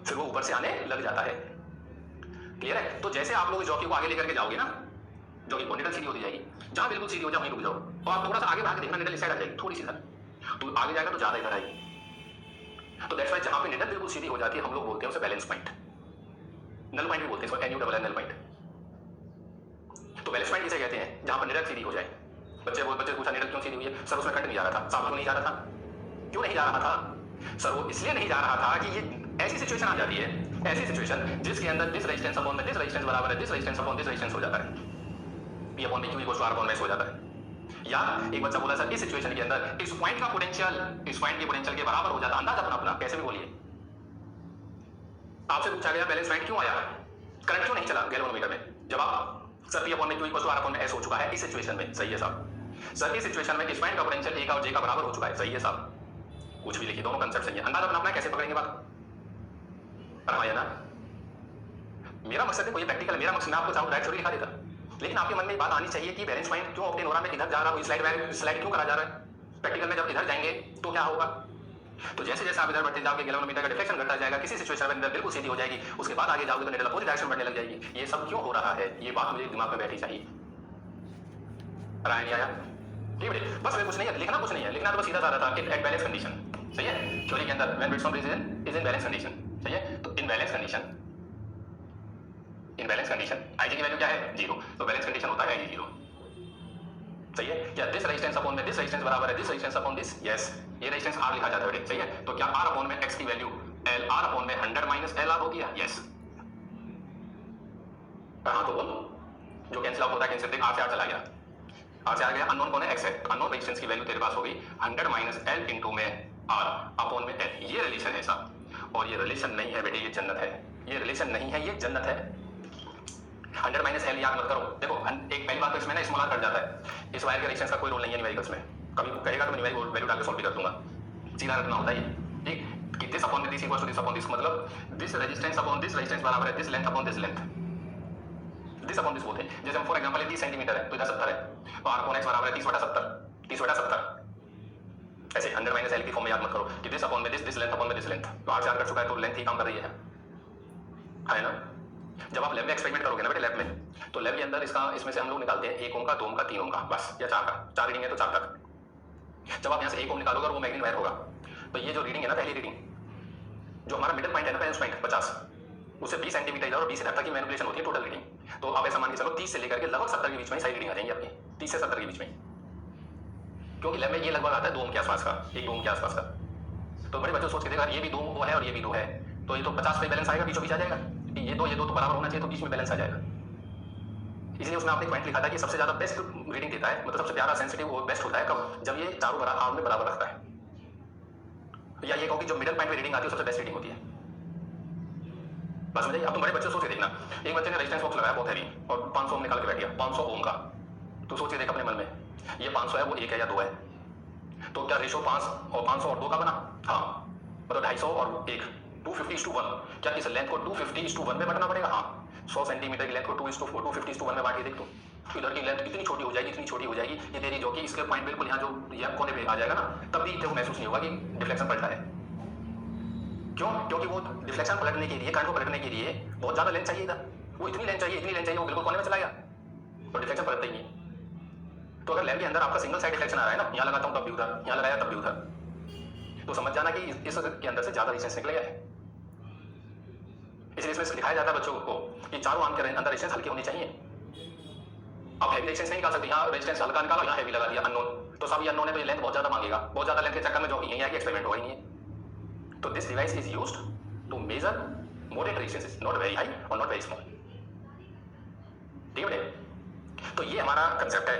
फिर वो ऊपर से आने लग जाता है। क्लियर है? तो जैसे आप लोग जॉकी को आगे लेकर के जाओगे ना, जॉकी को निडल सीधी होती जाएगी, जहां बिल्कुल सीधी हो जाए वहीं रुक जाओ, और आप थोड़ा सा आगे भाग के देखना निडल इस साइड आ जाएगी, थोड़ी सी इधर, तो आगे जाएगा तो ज्यादा इधर आएगी। तो दैट्स व्हाई जहां पे निडल बिल्कुल सीधी हो जाती है हम लोग बोलते हैं उसे बैलेंस पॉइंट, नल पॉइंट भी बोलते हैं इसको, NU नल पॉइंट। तो बैलेंस पॉइंट किसे कहते हैं? जहां पर निडल सीधी हो जाए। बच्चे पूछा निडल क्यों सीधी हुई है? सर उसमें करंट नहीं जा रहा था। साहब क्यों नहीं जा रहा था? क्यों नहीं जा रहा था? सर वो इसलिए नहीं जा रहा था कि ये ऐसी सिचुएशन आ जाती है, ऐसी सिचुएशन जिसके अंदर दिस रेजिस्टेंस अपॉन में दिस रेजिस्टेंस बराबर है this resistance upon this resistance हो जाता है, P upon Q equals to R upon S हो जाता है। या एक बच्चा बोला सर इस सिचुएशन के अंदर इस पॉइंट का पोटेंशियल इस पॉइंट के पोटेंशियल के बराबर हो जाता है। अंदाज अपना अपना कैसे भी बोलिए। आपसे पूछा गया बैलेंस पॉइंट क्यों आया, करंट क्यों नहीं चला गैल्वेनोमीटर में? जवाब sir P upon Q equals to R upon S हो चुका है इस सिचुएशन में। सही है साहब। सर इस सिचुएशन में इस पॉइंट का पोटेंशियल A का और J का बराबर हो चुका है। सही है साहब। कुछ भी लिखिए, दोनों कांसेप्ट सही है। अंदाज अपना अपना कैसे पकड़ेंगे बात, आया ना? मेरा मकसद है कोई प्रैक्टिकल, मेरा मकसद मैं आपको चाहूं डायरेक्ट थ्योरी दिखा देता, लेकिन आपके मन में बात आनी चाहिए कि बैलेंस पॉइंट क्यों ऑब्टेन हो रहा है, मैं इधर जा रहा हूं, स्लाइड क्यों करा जा रहा है प्रैक्टिकल में, जब इधर जाएंगे तो क्या होगा? तो जैसे जैसे आप इधर बढ़ते जाओगे गैल्वेनोमीटर का डिफ्लेक्शन घटता जाएगा, किसी सिचुएशन में निडल बिल्कुल सीधी हो जाएगी, उसके बाद आगे जाओगे तो निडल अपोजिट डायरेक्शन बढ़ने लग जाएगी। ये सब क्यों हो रहा है, ये बात मुझे दिमाग में बैठी चाहिए। राय नहीं आया? ठीक है, बस कुछ नहीं है, लिखना कुछ नहीं है, लिखना तो बस सीधा साधा था, एट बैलेंस कंडीशन। सही है? थ्योरी के अंदर when bits of reason is in balance condition. सही है? तो इन बैलेंस कंडीशन IG की वैल्यू क्या है? 0, तो बैलेंस कंडीशन होता है IG 0। सही है? क्या दिस रेजिस्टेंस अपॉन में दिस रेजिस्टेंस बराबर है this resistance upon this? Yes, ये रेजिस्टेंस R लिखा जाता है बेटे। सही है? तो क्या R अपॉन में X की वैल्यू R अपॉन में 100 माइनस LR होती है? यस। कहां तो बोल, जो कैंसिल आउट होता है कैंसिल, देख R से R चला गया, R से आ गया, अननोन कौन है? X है, अननोन रेजिस्टेंस की वैल्यू तेरे पास हो गई 100 माइनस L इनटू में R अपॉन में L। ये रिलेशन है साहब, और ये रिलेशन नहीं है बेटे, ये जन्नत है। ये रिलेशन नहीं है, ये जन्नत है। 100 माइनस L याद मत करो। देखो एक पहली बात तो इसमें ना स्मॉल r कट जाता है, इस वायर के रेजिस्टेंस का कोई रोल नहीं है न्यूमेरिकल्स में। कभी कहेगा तो मैं न्यूमेरिकल वैल्यू डाल के सॉल्व भी कर दूंगा, सीधा रखना होता है ये। ठीक, कि दिस अपॉन में this equals to this upon this, मतलब this resistance upon this resistance बराबर है this length upon this length, this upon this बोलते हैं। जैसे हम फॉर एग्जांपल 30 सेंटीमीटर है तो इधर 70 है, तो r अपॉन x बराबर है 30/70, 30/70 ऐसे 100 माइनस L की फॉर्म में याद मत करो कि दिस अपॉन में दिस लेंथ अपॉन में दिस लेंथ, तो r से r कट चुका है तो लेंथ ही काम कर रही है ना? जब आप लैब में एक्सपेरिमेंट करोगे ना बेटे, लैब में, तो लैब के अंदर इसमें से हम लोग निकालते हैं 1 ओम का, 2 ओम का, 3 ओम का, बस, या 4 का, 4 रीडिंग है तो 4 तक। जब आप यहाँ से 1 ओम निकालोगे और वो मैग्नेट वायर होगा, तो ये जो रीडिंग है ना, पहली रीडिंग जो हमारा मिडिल पॉइंट है ना, बैलेंस पॉइंट 50, उससे 20 सेंटीमीटर इधर और 20 इधर तक की मैनिपुलेशन होती है टोटल रीडिंग। तो आप ऐसा मान के चलो 30 से लेकर के लगभग 70 के बीच में सारी रीडिंग आ जाएंगी आपकी, 30 से 70 के बीच में, क्योंकि लैब में ये लगभग आता है 2 ओम के आसपास का, 1 ओम के आसपास का। तो बड़े बच्चों सोच के देखा ये भी 2 है और ये भी 2 है, तो ये तो 50 पे बैलेंस आएगा, बीचों बीच आ जाएगा। ये दो तो बराबर होना चाहिए, तो बीच में बैलेंस आ जाएगा। इसलिए उसमें आपने पॉइंट लिखा था कि सबसे ज्यादा बेस्ट रीडिंग देता है, मतलब सबसे प्यारा सेंसिटिव वो बेस्ट होता है कब, जब ये चारों आर्म में बराबर रखता है, या ये कहो कि जो मिडिल पॉइंट में रीडिंग आती है सबसे बेस्ट रीडिंग होती है। बस समझिए। अब तुम बड़े बच्चे सोच के देखना, एक बच्चे ने रेजिस्टेंस बॉक्स लगाया बहुत हैवी और 500 ओम निकाल के बैठ गया, 500 ओम का, तो सोच के देख अपने मन में, ये 500 है वो 1 है या 2 है, तो क्या रेशो 500 और 2 का बना? हाँ, मतलब 250 और 1, 250:1। क्या इस लेंथ को 250:1 में बांटना पड़ेगा? हाँ, 100 सेंटीमीटर की लेंथ को 250:1 में बांट के देख दो, तो इधर की लेंथ कितनी छोटी हो जाएगी, इतनी छोटी हो जाएगी ये तेरी, जो कि इसके पॉइंट बिल्कुल यहाँ जो ये कोने पे आ जाएगा ना, तब भी तेरे को महसूस नहीं होगा कि डिफ्लेक्शन पलटा है। क्यों? क्योंकि वो डिफ्लेक्शन पलटने के लिए, करंट को पलटने के लिए बहुत ज्यादा लेंथ चाहिए इधर, वो इतनी लेंथ चाहिए, वो बिल्कुल कोने में चला गया, तो डिफ्लेक्शन पलटता ही नहीं। तो अगर लैब के अंदर आपका सिंगल साइड डिफ्लेक्शन आ रहा है ना, यहाँ लगाता हूँ तब भी उधर, यहाँ लगाया तब भी उधर, तो समझ जाना कि इस के अंदर से ज्यादा रेजिस्टेंस निकल गया है। इसलिए इसमें दिखाया जाता है बच्चों को कि चारों आर्म के अंदर रेजिस्टेंस हल्की होनी चाहिए। आप हैवी रेजिस्टेंस नहीं निकाल सकते, यहाँ रेजिस्टेंस हल्का निकालो, यहाँ हैवी लगा दिया अननोन, तो सब ये अननोन है तो ये लेंथ बहुत ज्यादा मांगेगा, बहुत ज्यादा लेंथ के चक्कर में जो यही है कि एक्सपेरिमेंट हो ही नहीं है। तो this device is used to measure moderate resistance, not very high और नॉट वेरी स्मॉल। ठीक है बेटे, तो ये हमारा कंसेप्ट है।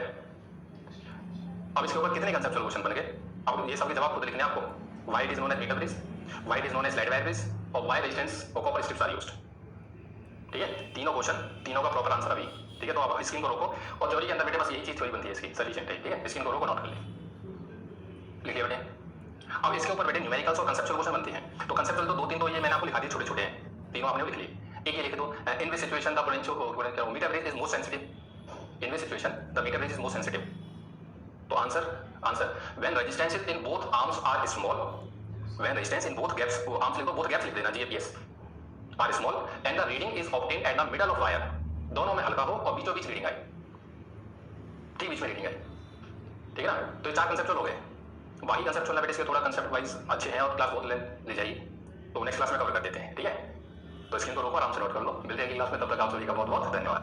अब इसके ऊपर कितने कंसेप्चुअल क्वेश्चन बन गए, अब ये सबके जवाब खुद लिखने हैं आपको। Why it is known as metre bridge, why it is known as lead wire bridge, और व्हाई रेजिस्टेंस और कॉपर स्ट्रिप्स आर यूज्ड। ठीक है, तीनों क्वेश्चन, तीनों का प्रॉपर आंसर अभी। ठीक है, तो आप स्क्रीन को रोको, और थ्योरी के अंदर बेटे बस यही चीज थ्योरी बनती है इसकी, सफिशिएंट है। ठीक है, स्क्रीन को रोको, नोट कर ले, लिख लिया बेटे। अब इसके ऊपर बेटे न्यूमेरिकल्स और कंसेप्चुअल क्वेश्चन बनते हैं। तो कंसेप्चुअल तो दो तीन तो ये मैंने आपको लिखा दिए, छोटे छोटे हैं, तीनों आपने लिख लिए। एक ये लिख दो, in this situation the potential meter bridge is most sensitive. In this situation the meter bridge is most sensitive. तो answer when resistance in both arms are small, when resistance in both gaps, arms लिख दो, both gaps लिख देना, GAPS, are small and the reading is obtained at the middle of wire. दोनों में हल्का हो और बीचों बीच रीडिंग आए, ठीक बीच में रीडिंग आए। ठीक है ना, तो ये चार कंसेप्चुअल हो गए। बाकी कंसेप्चुअल बेटे इसके थोड़ा कंसेप्ट वाइज अच्छे हैं और क्लास बहुत ले जाइए, तो नेक्स्ट क्लास में कवर कर देते हैं। ठीक है, तो स्क्रीन को रोको, आराम से नोट कर लो। मिलते हैं अगली क्लास में, तब तक आप सभी का बहुत बहुत धन्यवाद।